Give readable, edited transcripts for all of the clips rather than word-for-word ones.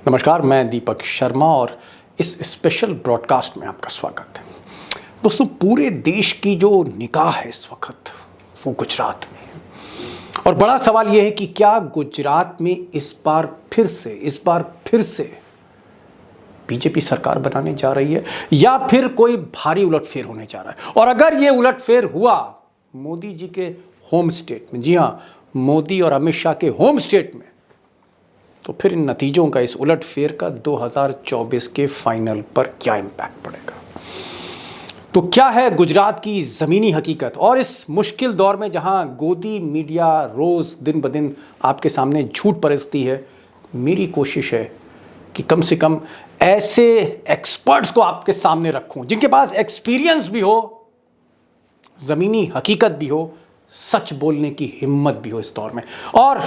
नमस्कार, मैं दीपक शर्मा और इस स्पेशल ब्रॉडकास्ट में आपका स्वागत है। दोस्तों, पूरे देश की जो निगाह है इस वक्त वो गुजरात में है और बड़ा सवाल यह है कि क्या गुजरात में इस बार फिर से बीजेपी सरकार बनाने जा रही है या फिर कोई भारी उलटफेर होने जा रहा है। और अगर ये उलटफेर हुआ मोदी जी के होम स्टेट में, जी हाँ, मोदी और अमित शाह के होम स्टेट में, तो फिर इन नतीजों का, इस उलटफेर का 2024 के फाइनल पर क्या इम्पैक्ट पड़ेगा। तो क्या है गुजरात की ज़मीनी हकीकत। और इस मुश्किल दौर में जहां गोदी मीडिया रोज़ दिन ब दिन आपके सामने झूठ परसती है, मेरी कोशिश है कि कम से कम ऐसे एक्सपर्ट्स को आपके सामने रखूं जिनके पास एक्सपीरियंस भी हो, ज़मीनी हकीकत भी हो, सच बोलने की हिम्मत भी हो इस दौर में। और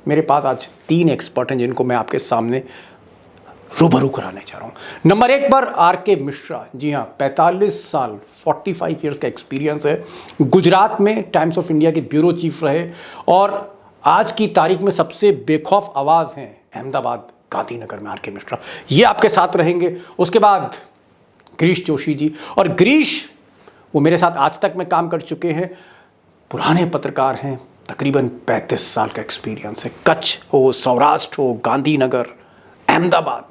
मेरे पास आज 3 एक्सपर्ट हैं जिनको मैं आपके सामने रूबरू कराने जा रहा हूं। नंबर 1 पर आर.के. मिश्रा। जी हां, 45 साल 45 ईयर्स का एक्सपीरियंस है। गुजरात में टाइम्स ऑफ इंडिया के ब्यूरो चीफ रहे और आज की तारीख में सबसे बेखौफ आवाज़ हैं अहमदाबाद गांधीनगर में आर.के. मिश्रा। ये आपके साथ रहेंगे। उसके बाद गिरीश जोशी जी। और गिरीश वो मेरे साथ आज तक में काम कर चुके हैं, पुराने पत्रकार हैं, तकरीबन 35 साल का एक्सपीरियंस है। कच्छ हो, सौराष्ट्र हो, गांधीनगर, अहमदाबाद,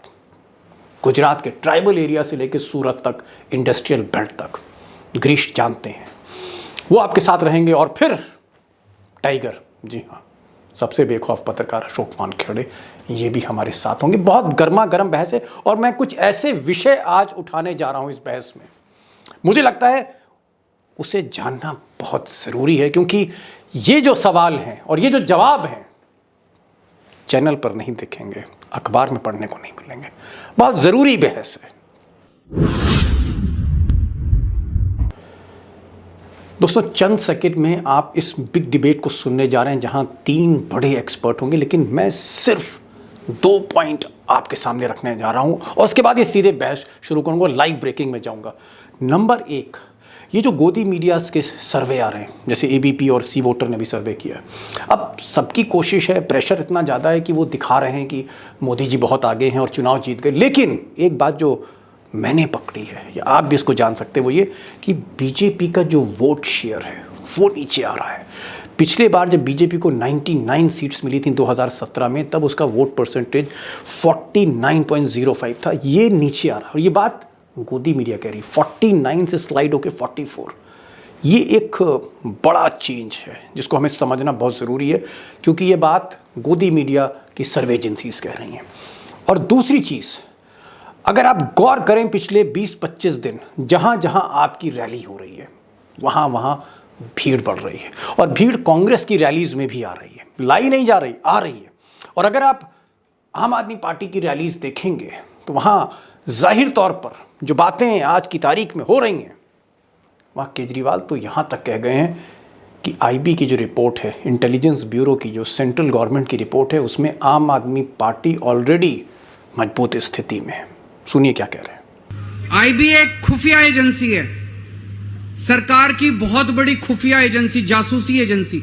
गुजरात के ट्राइबल एरिया से लेकर सूरत तक, इंडस्ट्रियल बेल्ट तक गिरीश जानते हैं, वो आपके साथ रहेंगे। और फिर टाइगर, जी हाँ, सबसे बेखौफ पत्रकार अशोक वानखेड़े, ये भी हमारे साथ होंगे। बहुत गर्मा गर्म बहस है और मैं कुछ ऐसे विषय आज उठाने जा रहा हूँ इस बहस में, मुझे लगता है उसे जानना बहुत ज़रूरी है, क्योंकि ये जो सवाल हैं और ये जो जवाब हैं चैनल पर नहीं दिखेंगे, अखबार में पढ़ने को नहीं मिलेंगे। बहुत ज़रूरी बहस है। दोस्तों, चंद सेकंड में आप इस बिग डिबेट को सुनने जा रहे हैं जहां 3 बड़े एक्सपर्ट होंगे, लेकिन मैं सिर्फ 2 पॉइंट आपके सामने रखने जा रहा हूं और उसके बाद ये सीधे बहस शुरू करूंगा, लाइव ब्रेकिंग में जाऊंगा। नंबर 1, ये जो गोदी मीडियाज़ के सर्वे आ रहे हैं, जैसे एबीपी और सी वोटर ने भी सर्वे किया, अब सबकी कोशिश है, प्रेशर इतना ज़्यादा है कि वो दिखा रहे हैं कि मोदी जी बहुत आगे हैं और चुनाव जीत गए। लेकिन एक बात जो मैंने पकड़ी है, या आप भी इसको जान सकते हैं, वो ये कि बीजेपी का जो वोट शेयर है वो नीचे आ रहा है। पिछले बार जब बीजेपी को 99 सीट्स मिली थी 2017 में, तब उसका वोट परसेंटेज 49.05 था। ये नीचे आ रहा है और ये बात गोदी मीडिया कह रही, 49 से स्लाइड होकर 44। ये एक बड़ा चेंज है जिसको हमें समझना बहुत ज़रूरी है, क्योंकि ये बात गोदी मीडिया की सर्वे एजेंसीज कह रही हैं। और दूसरी चीज़, अगर आप गौर करें पिछले 20-25 दिन जहां जहां आपकी रैली हो रही है वहां वहां भीड़ बढ़ रही है और भीड़ कांग्रेस की रैलीज में भी आ रही है, लाई नहीं जा रही, आ रही है। और अगर आप आम आदमी पार्टी की रैलीज देखेंगे तो वहां जाहिर तौर पर जो बातें आज की तारीख में हो रही हैं, वहाँ केजरीवाल तो यहाँ तक कह गए हैं कि आईबी की जो रिपोर्ट है, इंटेलिजेंस ब्यूरो की जो सेंट्रल गवर्नमेंट की रिपोर्ट है, उसमें आम आदमी पार्टी ऑलरेडी मजबूत स्थिति में है। सुनिए क्या कह रहे हैं। आईबी एक खुफिया एजेंसी है, सरकार की बहुत बड़ी खुफिया एजेंसी, जासूसी एजेंसी।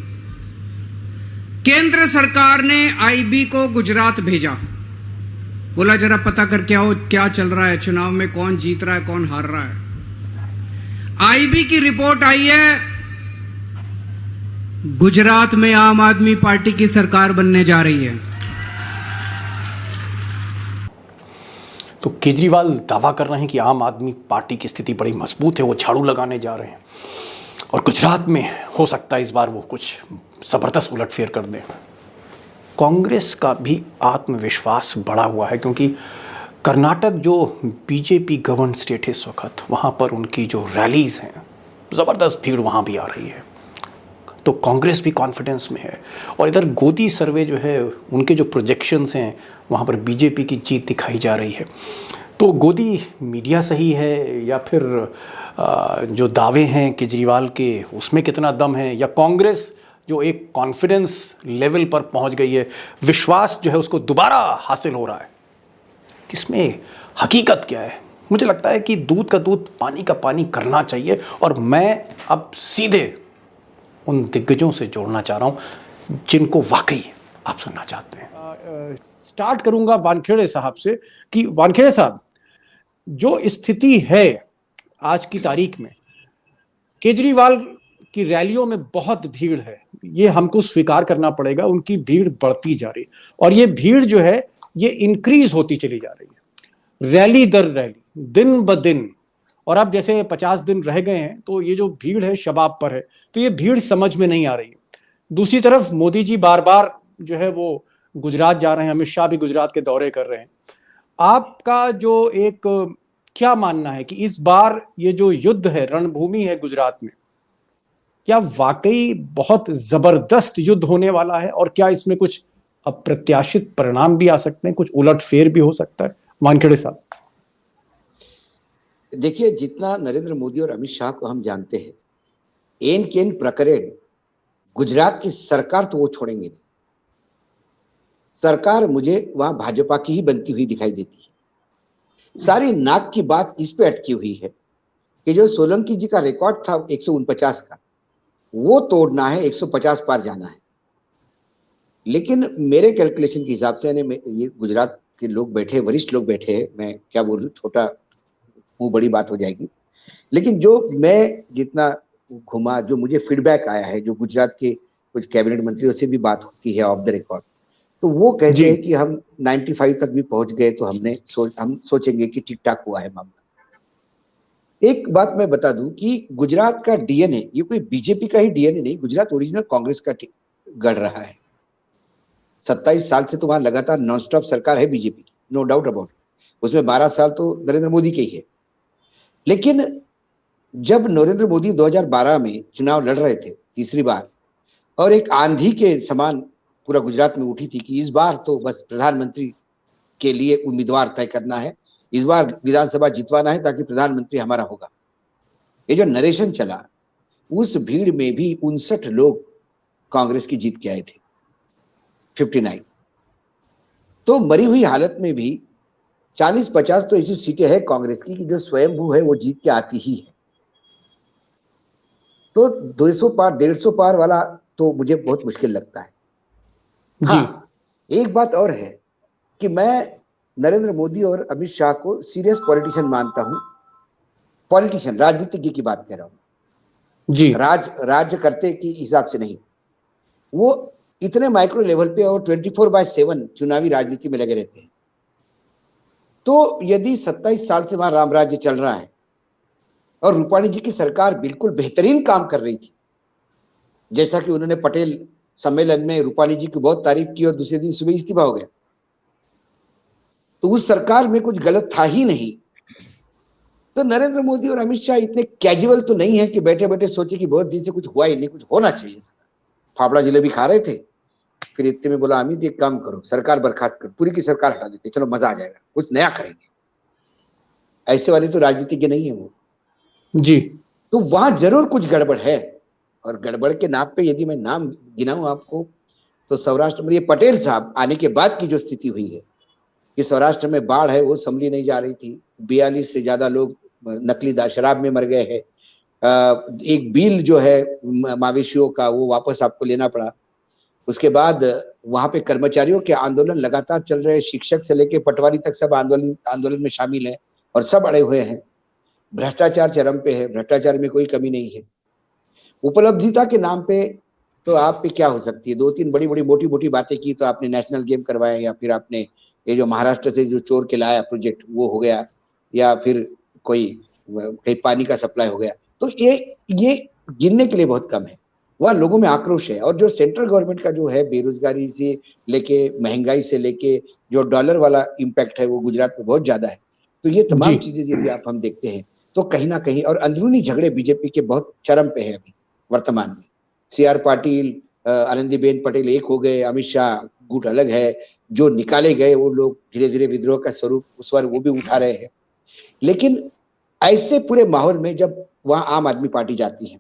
केंद्र सरकार ने आईबी को गुजरात भेजा, बोला जरा पता करके आओ क्या चल रहा है, चुनाव में कौन जीत रहा है, कौन हार रहा है। आईबी की रिपोर्ट आई है, गुजरात में आम आदमी पार्टी की सरकार बनने जा रही है। तो केजरीवाल दावा कर रहे हैं कि आम आदमी पार्टी की स्थिति बड़ी मजबूत है, वो झाड़ू लगाने जा रहे हैं और गुजरात में हो सकता है इस बार वो कुछ जबरदस्त उलटफेर कर दें। कांग्रेस का भी आत्मविश्वास बढ़ा हुआ है, क्योंकि कर्नाटक जो बीजेपी गवर्न स्टेट है इस वक्त, वहाँ पर उनकी जो रैलीज़ हैं, ज़बरदस्त भीड़ वहाँ भी आ रही है, तो कांग्रेस भी कॉन्फिडेंस में है। और इधर गोदी सर्वे जो है, उनके जो प्रोजेक्शंस हैं, वहाँ पर बीजेपी की जीत दिखाई जा रही है। तो गोदी मीडिया सही है या फिर जो दावे हैं केजरीवाल के, उसमें कितना दम है, या कांग्रेस जो एक कॉन्फिडेंस लेवल पर पहुंच गई है, विश्वास जो है उसको दोबारा हासिल हो रहा है, किसमें हकीकत क्या है। मुझे लगता है कि दूध का दूध पानी का पानी करना चाहिए। और मैं अब सीधे उन दिग्गजों से जोड़ना चाह रहा हूं जिनको वाकई आप सुनना चाहते हैं। स्टार्ट करूंगा वानखेड़े साहब से कि वानखेड़े साहब, जो स्थिति है आज की तारीख में, केजरीवाल की रैलियों में बहुत भीड़ है, ये हमको स्वीकार करना पड़ेगा, उनकी भीड़ बढ़ती जा रही और ये भीड़ जो है ये इंक्रीज होती चली जा रही है रैली दर रैली, दिन ब दिन। और अब जैसे 50 दिन रह गए हैं तो ये जो भीड़ है शबाब पर है, तो ये भीड़ समझ में नहीं आ रही है। दूसरी तरफ मोदी जी बार बार जो है वो गुजरात जा रहे हैं, अमित शाह भी गुजरात के दौरे कर रहे हैं। आपका जो एक क्या मानना है कि इस बार ये जो युद्ध है, रणभूमि है गुजरात में, क्या वाकई बहुत जबरदस्त युद्ध होने वाला है और क्या इसमें कुछ अप्रत्याशित परिणाम भी आ सकते हैं, कुछ उलटफेर भी हो सकता है? वानखेड़े साहब, देखिए, जितना नरेंद्र मोदी और अमित शाह को हम जानते हैं, एन केन प्रकरण गुजरात की सरकार तो वो छोड़ेंगे नहीं। सरकार मुझे वहां भाजपा की ही बनती हुई दिखाई देती है। सारी नाक की बात इस पे अटकी हुई है कि जो सोलंकी जी का रिकॉर्ड था 149 का, वो तोड़ना है, 150 पार जाना है। लेकिन मेरे कैलकुलेशन के हिसाब से, ये गुजरात के लोग बैठे, वरिष्ठ लोग बैठे हैं, मैं क्या बोलूं, छोटा वो बड़ी बात हो जाएगी। लेकिन जो मैं जितना घुमा, जो मुझे फीडबैक आया है, जो गुजरात के कुछ कैबिनेट मंत्रियों से भी बात होती है ऑफ द रिकॉर्ड, तो वो कहते हैं कि हम 95 तक भी पहुंच गए तो हम सोचेंगे कि ठीक ठाक हुआ है मामला। एक बात मैं बता दूं कि गुजरात का डीएनए, ये कोई बीजेपी का ही डीएनए नहीं, गुजरात ओरिजिनल कांग्रेस का गढ़ रहा है। 27 साल से तो वहां लगातार नॉनस्टॉप सरकार है बीजेपी की, नो डाउट अबाउट इट। उसमें 12 साल तो नरेंद्र मोदी के ही है। लेकिन जब नरेंद्र मोदी 2012 में चुनाव लड़ रहे थे तीसरी बार, और एक आंधी के समान पूरा गुजरात में उठी थी कि इस बार तो बस प्रधानमंत्री के लिए उम्मीदवार तय करना है, इस बार विधानसभा जितवाना है ताकि प्रधानमंत्री हमारा होगा, ये जो नरेशन चला, उस भीड़ में भी 59 लोग कांग्रेस की जीत के आए थे, 59। तो मरी हुई हालत में भी 40-50 तो ऐसी सीटें हैं कांग्रेस की कि जो स्वयंभू है वो जीत के आती ही है। तो 200 पार 150 पार वाला तो मुझे बहुत मुश्किल लगता है जी। हाँ, एक बात और है कि मैं नरेंद्र मोदी और अमित शाह को सीरियस पॉलिटिशियन मानता हूं। पॉलिटिशियन, राजनीतिज्ञ की बात कह रहा हूं जी, राज्य करते की हिसाब से नहीं। वो इतने माइक्रो लेवल पे और 24/7 चुनावी राजनीति में लगे रहते हैं। तो यदि 27 साल से वहां राम राज्य चल रहा है और रूपाणी जी की सरकार बिल्कुल बेहतरीन काम कर रही थी, जैसा कि उन्होंने पटेल सम्मेलन में रूपाणी जी की बहुत तारीफ की और दूसरे दिन सुबह इस्तीफा हो गया, तो उस सरकार में कुछ गलत था ही नहीं। तो नरेंद्र मोदी और अमित शाह इतने कैजुअल तो नहीं है कि बैठे बैठे सोचे कि बहुत दिन से कुछ हुआ ही नहीं, कुछ होना चाहिए। फाफड़ा जलेबी खा रहे थे, फिर इतने में बोला अमित एक काम करो, सरकार बर्खास्त कर, पूरी की सरकार हटा देते, चलो मजा आ जाएगा, कुछ नया करेंगे। ऐसे वाले तो राजनीतिज्ञ नहीं है वो जी। तो वहां जरूर कुछ गड़बड़ है, और गड़बड़ के नाम पे यदि मैं नाम गिनाऊं आपको, तो सौराष्ट्र में ये पटेल साहब आने के बाद की जो स्थिति हुई है कि सौराष्ट्र में बाढ़ है वो संभली नहीं जा रही थी, 42 से ज्यादा लोग नकली शराब में मर गए हैं। एक बिल जो है मवेशियों का वो वापस आपको लेना पड़ा। उसके बाद वहां पे कर्मचारियों के आंदोलन लगातार चल रहे हैं, शिक्षक से लेके पटवारी तक सब आंदोलन में शामिल हैं और सब अड़े हुए हैं। भ्रष्टाचार चरम पे है, भ्रष्टाचार में कोई कमी नहीं है। उपलब्धिता के नाम पे तो आप पे क्या हो सकती है, 2-3 बड़ी बड़ी मोटी मोटी बातें की तो आपने नेशनल गेम करवाया, या फिर आपने ये जो महाराष्ट्र से जो चोर के लाया प्रोजेक्ट वो हो गया, या फिर कोई कहीं पानी का सप्लाई हो गया। तो ये गिनने के लिए बहुत कम है। वह लोगों में आक्रोश है, और जो सेंट्रल गवर्नमेंट का जो है बेरोजगारी से लेके महंगाई से लेके जो डॉलर वाला इम्पैक्ट है वो गुजरात में बहुत ज्यादा है। तो ये तमाम चीजें यदि आप हम देखते हैं तो कहीं ना कहीं, और अंदरूनी झगड़े बीजेपी के बहुत चरम पे है अभी वर्तमान में। CR पाटिल, आनंदीबेन पटेल एक हो गए, अमित शाह गुट अलग है, जो निकाले गए वो लोग धीरे धीरे विद्रोह का स्वरूप उस बार वो भी उठा रहे हैं। लेकिन ऐसे पूरे माहौल में जब वहां आम आदमी पार्टी जाती है,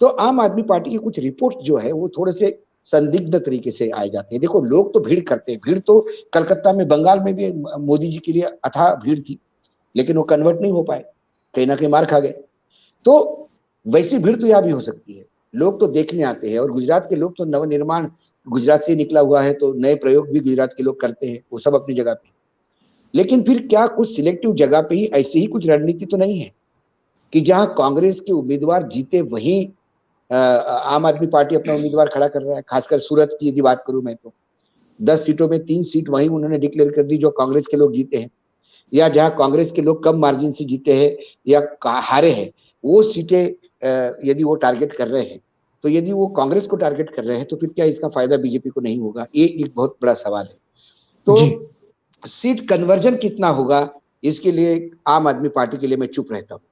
तो आम आदमी पार्टी की कुछ रिपोर्ट जो है वो थोड़े से संदिग्ध तरीके से आए जाते हैं। देखो, लोग तो भीड़ करते हैं, भीड़ तो कलकत्ता में, बंगाल में भी मोदी जी के लिए अथाह भीड़ थी, लेकिन वो कन्वर्ट नहीं हो पाए, कहीं ना कहीं मार खा गए। तो वैसी भीड़ तो यहाँ भी हो सकती है, लोग तो देखने आते हैं। और गुजरात के लोग तो नवनिर्माण गुजरात से निकला हुआ है, तो नए प्रयोग भी गुजरात के लोग करते हैं, वो सब अपनी जगह पे। लेकिन फिर क्या कुछ सिलेक्टिव जगह पे ही ऐसी ही कुछ रणनीति तो नहीं है कि जहां कांग्रेस के उम्मीदवार जीते वहीं आम आदमी पार्टी अपना उम्मीदवार खड़ा कर रहा है? खासकर सूरत की यदि बात करूं मैं, तो 10 सीटों में 3 सीट वहीं उन्होंने डिक्लेयर कर दी जो कांग्रेस के लोग जीते हैं, या जहां कांग्रेस के लोग कम मार्जिन से जीते हैं या हारे हैं, वो सीटें यदि वो टारगेट कर रहे हैं, तो यदि वो कांग्रेस को टारगेट कर रहे हैं, तो फिर क्या इसका फायदा बीजेपी को नहीं होगा? ये एक बहुत बड़ा सवाल है। जी तो सीट कन्वर्जन कितना होगा, इसके लिए आम आदमी पार्टी के लिए मैं चुप रहता हूँ,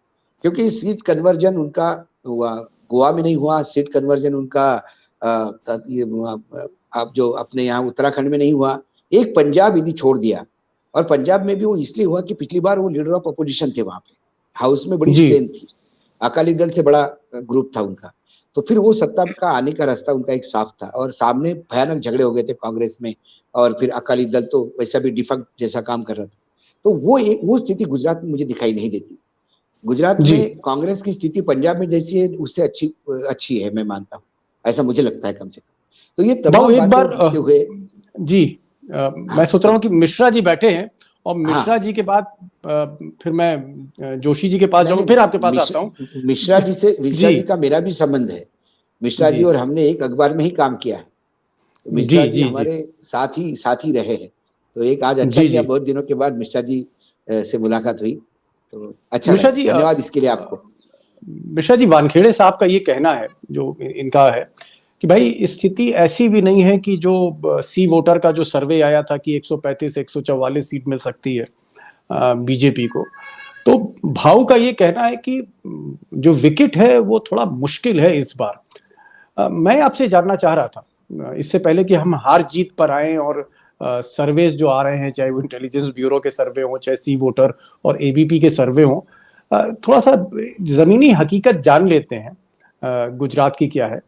क्योंकि सीट कन्वर्जन उनका हुआ, गोवा में नहीं हुआ। सीट कन्वर्जन उनका ये आप जो अपने यहाँ उत्तराखंड में नहीं हुआ। एक पंजाब यदि छोड़ दिया, और पंजाब में भी वो इसलिए हुआ कि पिछली बार वो लीडर ऑफ अपोजिशन थे वहां पे, हाउस में बड़ी जी स्ट्रेंथ थी, अकाली दल से बड़ा ग्रुप था उनका, तो फिर वो सत्ता का आने का रास्ता उनका एक साफ था, और सामने भयानक झगड़े हो गए थे कांग्रेस में, और फिर अकाली दल तो वैसा भी डिफेक्ट जैसा काम कर रहा था। तो वो स्थिति गुजरात में मुझे दिखाई नहीं देती। गुजरात जी में कांग्रेस की स्थिति पंजाब में जैसी है, उससे अच्छी है, मैं मानता हूँ, ऐसा मुझे लगता है कम से कम। तो ये भाऊ तमाम एक बातें बार देखते हुए, जी मैं सोच रहा हूँ कि मिश्रा जी बैठे हैं, और मिश्रा हाँ, जी के बाद फिर मैं जोशी जी के पास नहीं जाऊंगा, नहीं, फिर आपके पास आता हूँ। मिश्रा जी जी का मेरा भी संबंध है। मिश्रा जी जी और हमने एक अखबार में ही काम किया है, तो जी मिश्रा जी जी जी हमारे साथ ही रहे हैं। तो एक आज अच्छा जी किया, जी बहुत दिनों के बाद मिश्रा जी से मुलाकात हुई, तो अच्छा मिश्रा लगा। जी धन्यवाद इसके लिए आपको। मिश्रा जी, वानखेड़े साहब का ये कहना है, जो इनका है, कि भाई स्थिति ऐसी भी नहीं है कि जो सी वोटर का जो सर्वे आया था कि 135 144 सीट मिल सकती है बीजेपी को, तो भाऊ का ये कहना है कि जो विकेट है वो थोड़ा मुश्किल है इस बार। मैं आपसे जानना चाह रहा था, इससे पहले कि हम हार जीत पर आए, और सर्वेज जो आ रहे हैं, चाहे वो इंटेलिजेंस ब्यूरो के सर्वे हों, चाहे सी वोटर और एबीपी के सर्वे हों, थोड़ा सा जमीनी हकीकत जान लेते हैं गुजरात की क्या है।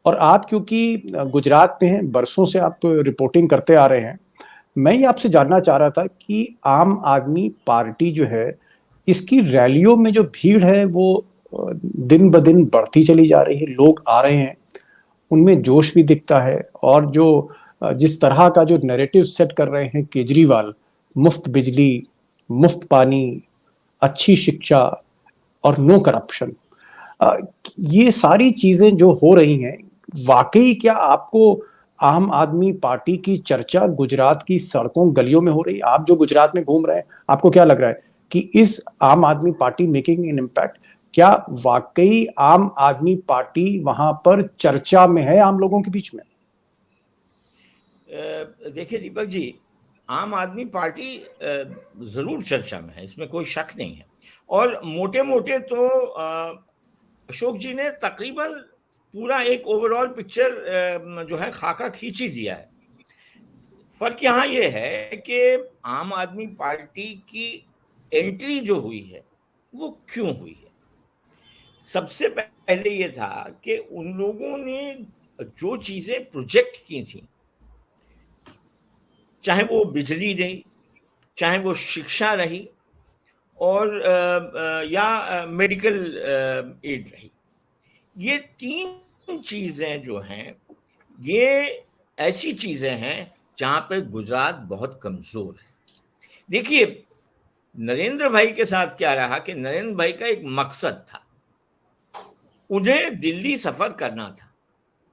और आप क्योंकि गुजरात में हैं, बरसों से आप रिपोर्टिंग करते आ रहे हैं, मैं ये आपसे जानना चाह रहा था कि आम आदमी पार्टी जो है, इसकी रैलियों में जो भीड़ है वो दिन ब दिन बढ़ती चली जा रही है, लोग आ रहे हैं, उनमें जोश भी दिखता है। और जो जिस तरह का जो नैरेटिव सेट कर रहे हैं केजरीवाल, मुफ्त बिजली, मुफ्त पानी, अच्छी शिक्षा और नो करप्शन, ये सारी चीजें जो हो रही हैं, वाकई क्या आपको आम आदमी पार्टी की चर्चा गुजरात की सड़कों गलियों में हो रही है? आप जो गुजरात में घूम रहे हैं, आपको क्या लग रहा है कि इस आम Aadmi party making an impact? क्या वाकई आम आदमी पार्टी वहां पर चर्चा में है आम लोगों के बीच में? देखिए दीपक जी, आम आदमी पार्टी जरूर चर्चा में है, इसमें कोई शक नहीं है। और मोटे मोटे तो अशोक जी ने तकरीबन पूरा एक ओवरऑल पिक्चर जो है खाका खींच ही दिया है। फर्क यहाँ ये है कि आम आदमी पार्टी की एंट्री जो हुई है वो क्यों हुई है। सबसे पहले ये था कि उन लोगों ने जो चीजें प्रोजेक्ट की थी, चाहे वो बिजली रही, चाहे वो शिक्षा रही, और या मेडिकल एड रही, ये तीन चीजें जो हैं, ये ऐसी चीजें हैं जहां पे गुजरात बहुत कमजोर है। देखिए, नरेंद्र भाई के साथ क्या रहा कि नरेंद्र भाई का एक मकसद था, उन्हें दिल्ली सफर करना था,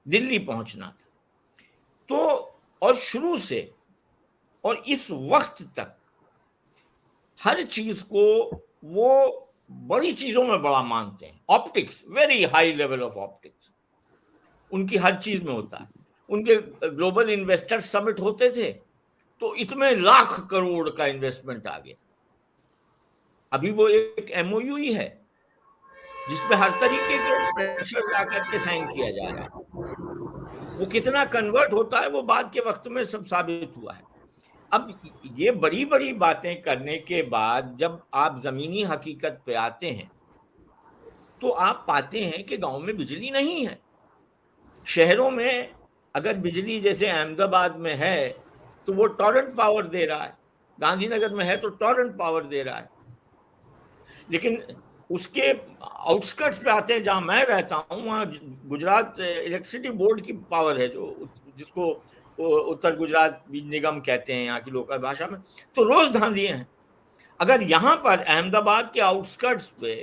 दिल्ली पहुंचना था। तो और शुरू से और इस वक्त तक हर चीज को वो बड़ी चीजों में बड़ा मानते हैं। Optics, very high level of optics उनकी हर चीज में होता है। उनके ग्लोबल इन्वेस्टर समिट होते थे तो इसमें लाख करोड़ का इन्वेस्टमेंट आ गया। अभी वो एक एमओयू ही है जिसमें हर तरीके के प्रेशर ला करके साइन किया जा रहा है। वो कितना कन्वर्ट होता है वो बाद के वक्त में सब साबित हुआ है। अब ये बड़ी बड़ी बातें करने के बाद जब आप जमीनी हकीकत पे आते हैं तो आप पाते हैं कि गांव में बिजली नहीं है। शहरों में अगर बिजली जैसे अहमदाबाद में है तो वो टॉरेंट पावर दे रहा है, गांधीनगर में है तो टॉरेंट पावर दे रहा है, लेकिन उसके आउटस्कर्ट्स पे आते हैं, जहां मैं रहता हूँ वहाँ गुजरात इलेक्ट्रिसिटी बोर्ड की पावर है, जो जिसको उत्तर गुजरात बीज निगम कहते हैं यहाँ की लोकल भाषा में, तो रोज धांधिए हैं। अगर यहाँ पर अहमदाबाद के आउटस्कर्ट्स पे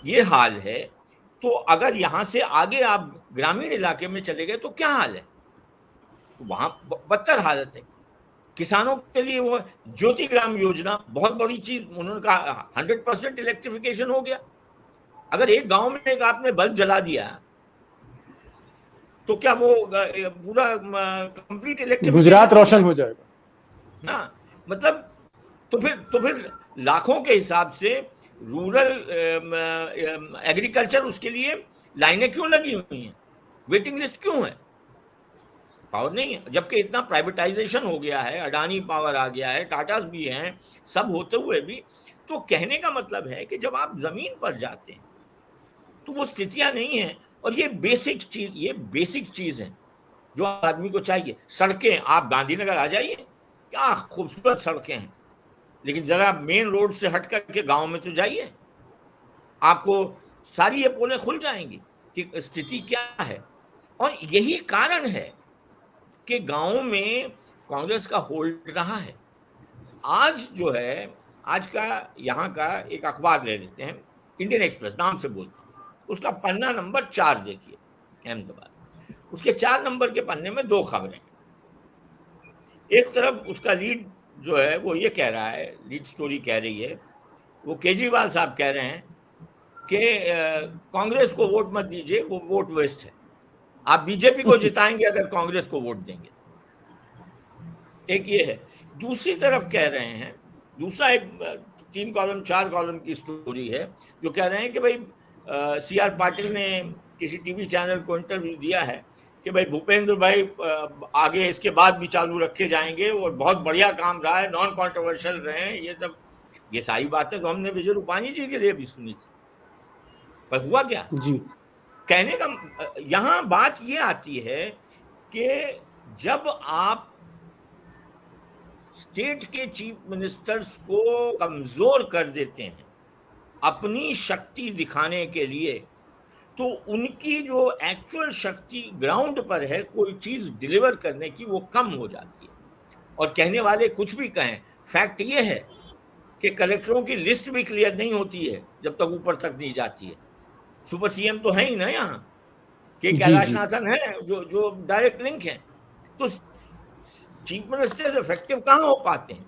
ये हाल है, तो अगर यहाँ से आगे आप ग्रामीण इलाके में चले गए तो क्या हाल है? वहां बदतर हालत है। किसानों के लिए वो ज्योति ग्राम योजना बहुत बड़ी चीज, उन्होंने कहा 100% इलेक्ट्रिफिकेशन हो गया। अगर एक गांव में एक आपने बल्ब जला दिया तो क्या वो पूरा कंप्लीट इलेक्ट्रिफिकेशन गुजरात रोशन हो जाएगा ना? मतलब तो फिर लाखों के हिसाब से रूरल एग्रीकल्चर, उसके लिए लाइनें क्यों लगी हुई हैं, वेटिंग लिस्ट क्यों है? पावर नहीं है। जबकि इतना प्राइवेटाइजेशन हो गया है, अडानी पावर आ गया है, टाटास भी हैं, सब होते हुए भी। तो कहने का मतलब है कि जब आप जमीन पर जाते हैं तो वो स्थितियां नहीं है। और ये बेसिक चीज है जो आदमी को चाहिए। सड़कें, आप गांधीनगर आ जाइए, क्या खूबसूरत सड़कें हैं, लेकिन जरा मेन रोड से हट करके गांव में तो जाइए, आपको सारी ये पोलें खुल जाएंगी कि स्थिति क्या है। और यही कारण है कि गांव में कांग्रेस का होल्ड रहा है। आज जो है, आज का यहाँ का एक अखबार ले लेते हैं, इंडियन एक्सप्रेस नाम से बोलते हैं, उसका पन्ना नंबर 4 देखिए, अहमदाबाद। उसके 4 नंबर के पन्ने में 2 खबरें। एक तरफ उसका लीड जो है वो ये कह रहा है, लीड स्टोरी कह रही है, वो केजरीवाल साहब कह रहे हैं कि कांग्रेस को वोट मत दीजिए, वो वोट वेस्ट है, आप बीजेपी को जिताएंगे अगर कांग्रेस को वोट देंगे। एक ये है। दूसरी तरफ कह रहे हैं, दूसरा एक 3 कॉलम 4 कॉलम की स्टोरी है, जो कह रहे हैं कि भाई CR पाटिल ने किसी टीवी चैनल को इंटरव्यू दिया है कि भाई भूपेंद्र भाई आगे इसके बाद भी चालू रखे जाएंगे और बहुत बढ़िया काम रहा है, नॉन कॉन्ट्रोवर्शियल रहे हैं। ये सारी बातें तो हमने विजय रूपाणी जी के लिए भी सुनी थी, पर हुआ क्या? जी। कहने का यहां बात ये आती है कि जब आप स्टेट के चीफ मिनिस्टर्स को कमजोर कर देते हैं अपनी शक्ति दिखाने के लिए, तो उनकी जो एक्चुअल शक्ति ग्राउंड पर है कोई चीज डिलीवर करने की, वो कम हो जाती है। और कहने वाले कुछ भी कहें, फैक्ट ये है कि कलेक्टरों की लिस्ट भी क्लियर नहीं होती है जब तक ऊपर तक नहीं जाती है। सुपर CM तो है ही ना यहाँ, के कैलाशनाथन है जो डायरेक्ट लिंक है। तो चीफ मिनिस्टर इफेक्टिव कहाँ हो पाते हैं?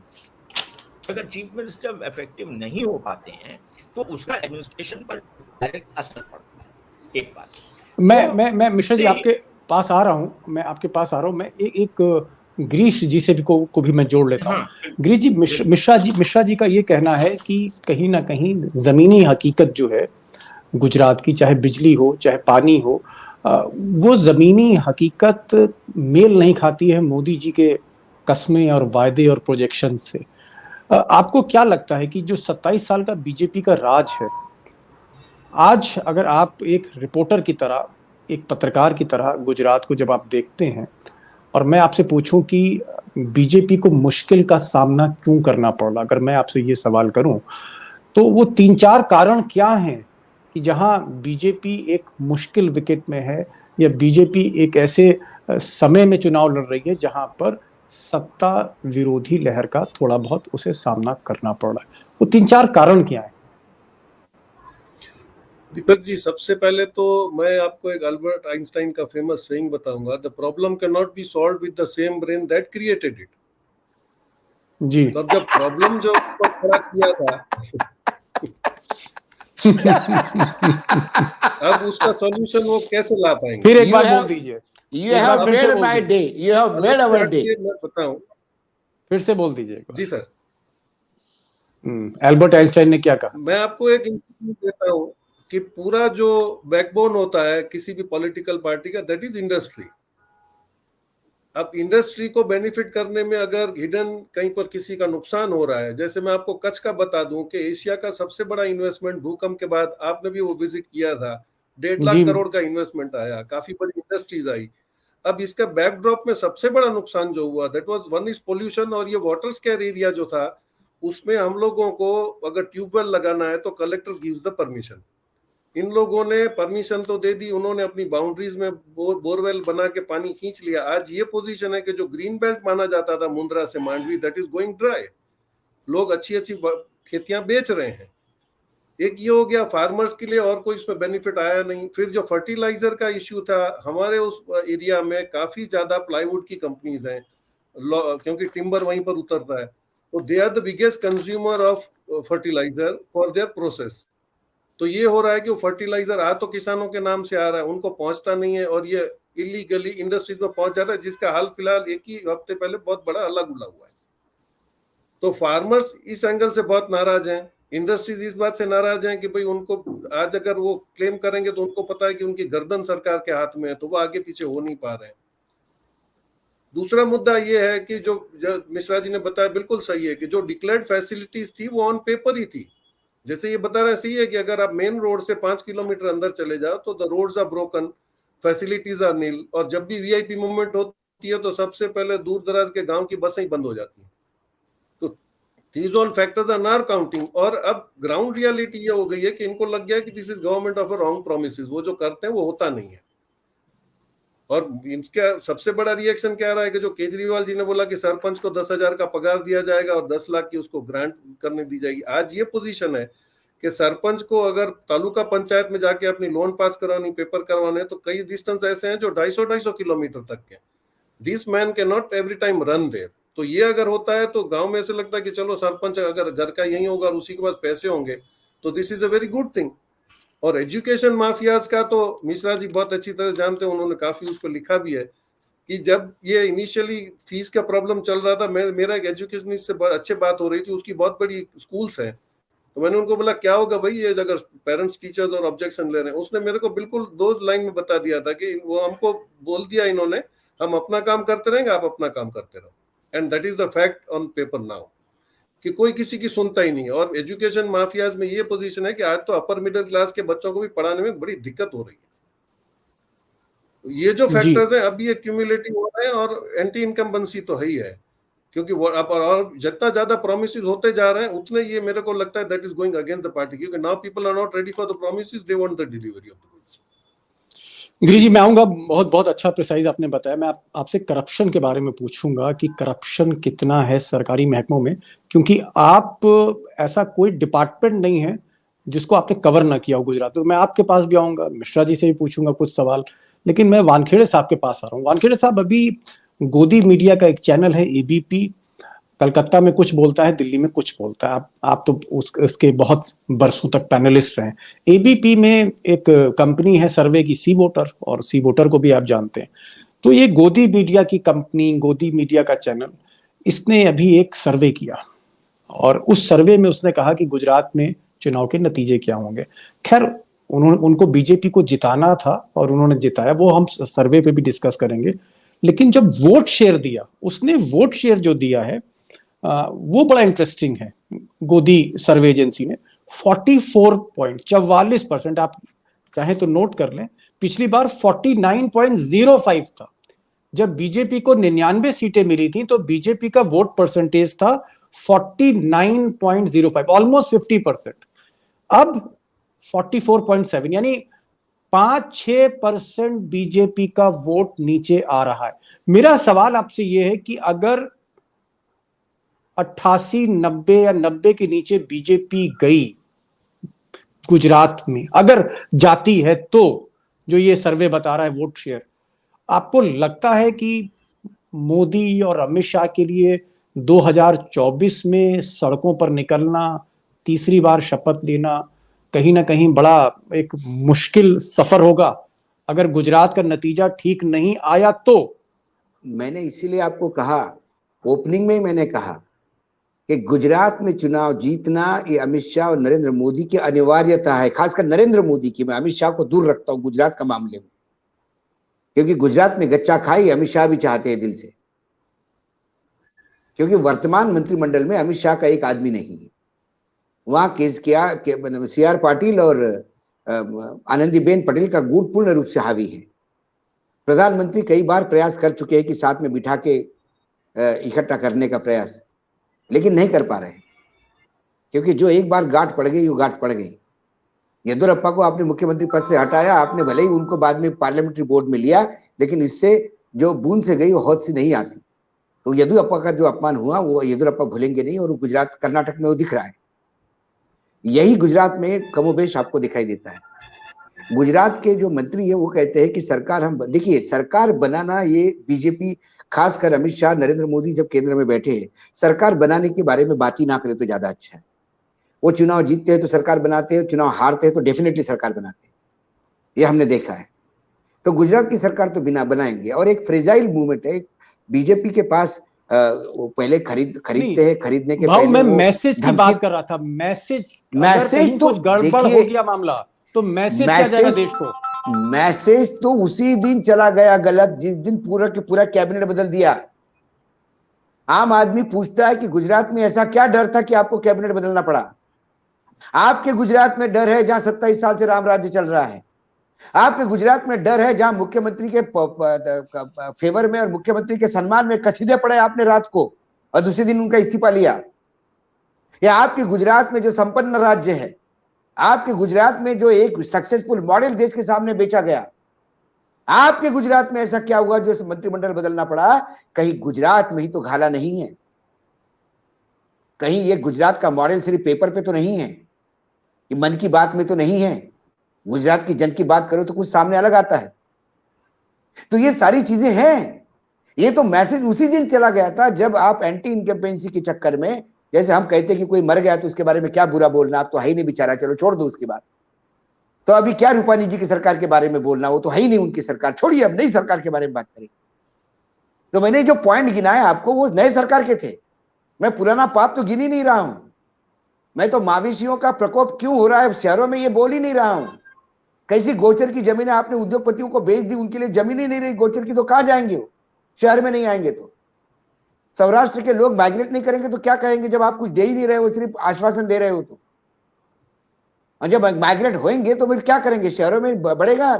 अगर चीफ मिनिस्टर इफेक्टिव नहीं हो पाते हैं तो उसका एडमिनिस्ट्रेशन पर डायरेक्ट असर पड़ता है। एक बात मैं मिश्रा जी आपके पास आ रहा हूँ, मैं एक गिरीश जी से भी को भी मैं जोड़ लेता हूँ। गिरीश जी, मिश्रा जी का ये कहना है कि कहीं ना कहीं जमीनी हकीकत जो है गुजरात की, चाहे बिजली हो चाहे पानी हो, वो जमीनी हकीकत मेल नहीं खाती है मोदी जी के कस्में और वायदे और प्रोजेक्शन से। आपको क्या लगता है कि जो 27 साल का बीजेपी का राज है, आज अगर आप एक रिपोर्टर की तरह, एक पत्रकार की तरह गुजरात को जब आप देखते हैं, और मैं आपसे पूछूं कि बीजेपी को मुश्किल का सामना क्यों करना पड़ रहा, अगर मैं आपसे ये सवाल करूं, तो वो 3-4 कारण क्या हैं कि जहां बीजेपी एक मुश्किल विकेट में है, या बीजेपी एक ऐसे समय में चुनाव लड़ रही है जहां पर सत्ता विरोधी लहर का थोड़ा बहुत उसे सामना करना पड़ रहा है? वो 3-4 कारण क्या है? दीपक जी, सबसे पहले तो मैं आपको एक अल्बर्ट आइंस्टाइन का फेमस सेइंग बताऊंगा, the problem can not be solved with the same brain that created it. जी। तो जब प्रॉब्लम जो खड़ा किया था अब उसका सॉल्यूशन वो कैसे ला पाएंगे? फिर एक बार बोल दीजिए। You have made my day. You have made our day. मैं बताऊं, फिर से बोल दीजिए। जी सर। एल्बर्ट आइंस्टाइन ने क्या कहा? मैं आपको एक इंस्टीट्यूट देता हूं कि पूरा जो बैकबोन होता है किसी भी पॉलिटिकल पार्टी का, दैट इज इंडस्ट्री। अब इंडस्ट्री को बेनिफिट करने में अगर हिडन कहीं पर किसी का नुकसान हो रहा है, जैसे मैं आपको कच्छ का बता दूं कि एशिया का सबसे बड़ा इन्वेस्टमेंट भूकंप के बाद, आपने भी वो विजिट किया था, 1.5 लाख करोड़ का इन्वेस्टमेंट आया, काफी बड़ी इंडस्ट्रीज आई। अब इसका बैकड्रॉप में सबसे बड़ा नुकसान जो हुआ, that was one is pollution, और ये वाटर स्केयर एरिया जो था उसमें हम लोगों को अगर ट्यूबवेल लगाना है तो कलेक्टर गिव्स द परमिशन। इन लोगों ने परमिशन तो दे दी, उन्होंने अपनी बाउंड्रीज में बोरवेल बना के पानी खींच लिया। आज ये पोजीशन है कि जो ग्रीन बेल्ट माना जाता था मुंद्रा से Mandvi, that is going dry. लोग अच्छी अच्छी खेतियां बेच रहे हैं। एक ये हो गया फार्मर्स के लिए, और कोई इसमें बेनिफिट आया नहीं। फिर जो फर्टिलाइजर का इश्यू था, हमारे उस एरिया में काफी ज्यादा प्लाईवुड की कंपनीज हैं, क्योंकि टिम्बर वहीं पर उतरता है, तो they are the biggest consumer of fertiliser for their process. तो ये हो रहा है कि वो फर्टिलाइजर आ तो किसानों के नाम से आ रहा है, उनको पहुंचता नहीं है, और ये इलीगली इंडस्ट्रीज में पहुंच जाता है, जिसका हाल फिलहाल एक ही हफ्ते पहले बहुत बड़ा हल्ला गुल्ला हुआ है। तो फार्मर्स इस एंगल से बहुत नाराज हैं, इंडस्ट्रीज इस बात से नाराज हैं कि भाई उनको आज अगर वो क्लेम करेंगे तो उनको पता है कि उनकी गर्दन सरकार के हाथ में है, तो वो आगे पीछे हो नहीं पा रहे हैं। दूसरा मुद्दा ये है कि जो मिश्रा जी ने बताया बिल्कुल सही है कि जो डिक्लेयर्ड फैसिलिटीज थी वो ऑन पेपर ही थी। जैसे ये बता रहे हैं सही है कि अगर आप मेन रोड से 5 किलोमीटर अंदर चले जाओ तो the roads are broken, facilities are nil, और जब भी वीआईपी मूवमेंट होती है तो सबसे पहले दूर दराज के गांव की बसें ही बंद हो जाती हैं। तो these all factors are not counting. और अब ग्राउंड रियलिटी ये हो गई है कि इनको लग गया कि this is government of a wrong promises, वो जो करते हैं वो होता नहीं है। और इनका सबसे बड़ा रिएक्शन क्या रहा है कि जो केजरीवाल जी ने बोला कि सरपंच को 10,000 का पगार दिया जाएगा और 10 लाख की उसको ग्रांट करने दी जाएगी। आज ये पोजीशन है कि सरपंच को अगर तालुका पंचायत में जाके अपनी लोन पास करवानी, पेपर करवाने, तो कई डिस्टेंस ऐसे हैं जो 250-250 किलोमीटर तक के। This man can not every time run there. तो ये अगर होता है तो गांव में ऐसे लगता है कि चलो सरपंच अगर घर का यही होगा और उसी के पास पैसे होंगे तो this is a very good thing. और एजुकेशन माफियाज का तो मिश्रा जी बहुत अच्छी तरह जानते हैं, उन्होंने काफी उस पर लिखा भी है कि जब ये इनिशियली फीस का प्रॉब्लम चल रहा था, मेरा एक एजुकेशनिस्ट से बहुत अच्छे बात हो रही थी, उसकी बहुत बड़ी स्कूल्स हैं, तो मैंने उनको बोला क्या होगा भाई ये अगर पेरेंट्स टीचर्स और ऑब्जेक्शन ले रहे हैं। उसने मेरे को बिल्कुल 2 लाइन में बता दिया था कि वो हमको बोल दिया इन्होंने, हम अपना काम करते रहेंगे, आप अपना काम करते रहो, and that is the fact on paper now, कि कोई किसी की सुनता ही नहीं है। और एजुकेशन माफियाज में ये पोजीशन है कि आज तो अपर मिडिल क्लास के बच्चों को भी पढ़ाने में बड़ी दिक्कत हो रही है। ये जो फैक्टर्स हैं अभी ये क्यूमुलेटिव हो रहे हैं, और एंटी इनकम्बेंसी तो है ही है, क्योंकि वो अब और जितना ज्यादा प्रोमिसेस होते जा रहे हैं उतने ये मेरे को लगता है that is going against the party, क्योंकि now people are not ready for the promises, they want the delivery of the goods. Giri ji, मैं आऊंगा, बहुत बहुत अच्छा प्रिसाइज आपने बताया। मैं आपसे करप्शन के बारे में पूछूंगा कि करप्शन कितना है सरकारी महकमों में, क्योंकि आप ऐसा कोई डिपार्टमेंट नहीं है जिसको आपने कवर ना किया हो गुजरात में। तो मैं आपके पास भी आऊंगा, मिश्रा जी से भी पूछूंगा कुछ सवाल, लेकिन मैं वानखेड़े साहब के पास आ रहा हूँ। वानखेड़े साहब, अभी गोदी मीडिया का एक चैनल है एबीपी, कलकत्ता में कुछ बोलता है, दिल्ली में कुछ बोलता है। आप तो उसके बहुत बरसों तक पैनलिस्ट रहे। एबीपी में एक कंपनी है सर्वे की, सी वोटर, और सी वोटर को भी आप जानते हैं। तो ये गोदी मीडिया की कंपनी, गोदी मीडिया का चैनल, इसने अभी एक सर्वे किया, और उस सर्वे में उसने कहा कि गुजरात में चुनाव के नतीजे क्या होंगे। खैर, उनको बीजेपी को जिताना था और उन्होंने जिताया, वो हम सर्वे पे भी डिस्कस करेंगे। लेकिन जब वोट शेयर दिया, उसने वोट शेयर जो दिया है वो बड़ा इंटरेस्टिंग है। गोदी सर्वे एजेंसी ने 44.44%, आप चाहे तो नोट कर लें, पिछली बार 49.05 था। जब बीजेपी को 99 सीटें मिली थी तो बीजेपी का वोट परसेंटेज था 49.05, ऑलमोस्ट 50%। अब 44.7, यानी 5-6% बीजेपी का वोट नीचे आ रहा है। मेरा सवाल आपसे यह है कि अगर 88, 90 या 90 के नीचे बीजेपी गई गुजरात में, अगर जाती है, तो जो ये सर्वे बता रहा है वोट शेयर, आपको लगता है कि मोदी और अमित शाह के लिए 2024 में सड़कों पर निकलना, तीसरी बार शपथ लेना, कहीं ना कहीं बड़ा एक मुश्किल सफर होगा अगर गुजरात का नतीजा ठीक नहीं आया तो? मैंने इसीलिए आपको कहा, ओपनिंग में मैंने कहा कि गुजरात में चुनाव जीतना ये अमित शाह और नरेंद्र मोदी की अनिवार्यता है, खासकर नरेंद्र मोदी की। मैं अमित शाह को दूर रखता हूं गुजरात का मामले में, क्योंकि गुजरात में गच्चा खाई अमित शाह भी चाहते हैं दिल से, क्योंकि वर्तमान मंत्रिमंडल में अमित शाह का एक आदमी नहीं है। वहां CR पाटिल और आनंदीबेन पटेल का गुट पूर्ण रूप से हावी है। प्रधानमंत्री कई बार प्रयास कर चुके हैं कि साथ में बिठा के इकट्ठा करने का प्रयास, लेकिन नहीं कर पा रहे हैं। क्योंकि जो एक बार गांठ पड़ गई वो गांठ पड़ गई। येदियुरप्पा को आपने मुख्यमंत्री पद से हटाया, आपने भले ही उनको बाद में पार्लियामेंट्री बोर्ड में लिया, लेकिन इससे जो बूंद से गई वो हौद से नहीं आती। तो येदियुरप्पा का जो अपमान हुआ वो येदियुरप्पा भूलेंगे नहीं, और गुजरात कर्नाटक में वो दिख रहा है। यही गुजरात में कमोबेश आपको दिखाई देता है। गुजरात के जो मंत्री है वो कहते हैं कि सरकार हम, देखिए सरकार बनाना, ये बीजेपी खासकर अमित शाह नरेंद्र मोदी जब केंद्र में बैठे हैं, सरकार बनाने के बारे में बात ही ना करे तो ज्यादा अच्छा है। वो चुनाव जीतते हैं तो सरकार बनाते हैं, चुनाव हारते हैं तो डेफिनेटली सरकार बनाते हैं, ये हमने देखा है। तो गुजरात की सरकार तो बिना बनाएंगे, और एक फ्रेजाइल मूवमेंट है बीजेपी के पास। वो पहले खरीदते हैं, खरीदने के भाव पहले मैं वो मैसेज की बात कर रहा था। मैसेज अगर कहीं तो कुछ गड़बड़ हो गया मामला तो मैसेज क्या जाएगा देश को? मैसेज तो उसी दिन चला गया गलत, जिस दिन पूरा के पूरा कैबिनेट बदल दिया। आम आदमी पूछता है कि गुजरात में ऐसा क्या डर था कि आपको कैबिनेट बदलना पड़ा? आपके गुजरात में डर है जहां 27 साल से राम राज्य चल रहा है। आपके गुजरात में डर है जहां मुख्यमंत्री के फेवर में और मुख्यमंत्री के सम्मान में कसीदे पड़े आपने रात को, और दूसरे दिन उनका इस्तीफा लिया। या आपके गुजरात में जो संपन्न राज्य है, आपके गुजरात में जो एक सक्सेसफुल मॉडल देश के सामने बेचा गया, आपके गुजरात में ऐसा क्या हुआ जो मंत्रिमंडल बदलना पड़ा? कहीं गुजरात में ही तो घाला नहीं है, कहीं ये गुजरात का मॉडल सिर्फ पेपर पे तो नहीं है, ये मन की बात में तो नहीं है। गुजरात की जन की बात करो तो कुछ सामने अलग आता है। तो ये सारी चीजें हैं। ये तो मैसेज उसी दिन चला गया था जब आप एंटी इनकम्पेंसी के चक्कर में, जैसे हम कहते हैं कि कोई मर गया तो उसके बारे में क्या बुरा बोलना, आप तो है ही नहीं बेचारा, चलो छोड़ दो उसकी बात। तो अभी क्या रूपानी जी की सरकार के बारे में बोलना, वो तो है ही नहीं उनकी सरकार, छोड़िए अब नई सरकार के बारे में बात करें। तो मैंने जो पॉइंट गिनाया आपको वो नए सरकार के थे। मैं पुराना पाप तो गिन ही नहीं रहा हूं। मैं तो मवेशियों का प्रकोप क्यों हो रहा है शहरों में ये बोल ही नहीं रहा हूं। कैसी गोचर की जमीनें आपने उद्योगपतियों को बेच दी, उनके लिए जमीन ही नहीं रही गोचर की, तो कहां जाएंगे वो? शहर में नहीं आएंगे तो सौराष्ट्र के लोग माइग्रेट नहीं करेंगे तो क्या कहेंगे जब आप कुछ दे ही नहीं रहे हो, सिर्फ आश्वासन दे रहे हो? तो और जब माइग्रेट होंगे तो फिर क्या करेंगे? शहरों में बढ़ेगा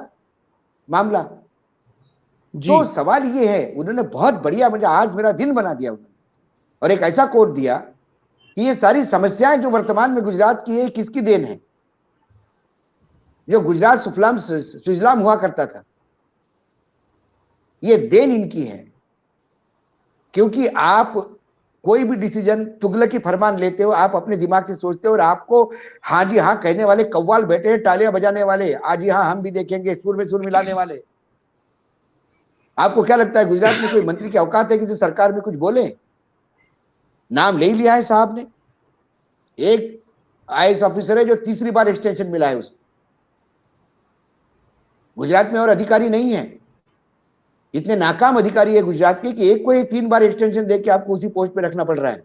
मामला। तो सवाल ये है, उन्होंने बहुत बढ़िया, मुझे आज मेरा दिन बना दिया उन्होंने, और एक ऐसा कोट दिया कि ये सारी समस्याएं जो वर्तमान में गुजरात की है किसकी देन है? जो गुजरात सुफलाम सुजलाम हुआ करता था, ये देन इनकी है। क्योंकि आप कोई भी डिसीजन तुगलकी फरमान लेते हो, आप अपने दिमाग से सोचते हो, और आपको हाँ जी हाँ कहने वाले कव्वाल बैठे हैं, तालियां बजाने वाले, आज ही हाँ हम भी देखेंगे, सुर में सुर मिलाने वाले। आपको क्या लगता है गुजरात में कोई मंत्री की औकात है कि जो सरकार में कुछ बोले? नाम ले लिया है साहब ने, एक आईएएस ऑफिसर है जो तीसरी बार एक्सटेंशन मिला है उसको। गुजरात में और अधिकारी नहीं है, इतने नाकाम अधिकारी है गुजरात के कि एक को 3 बार एक्सटेंशन देके आपको उसी पोस्ट पे रखना पड़ रहा है।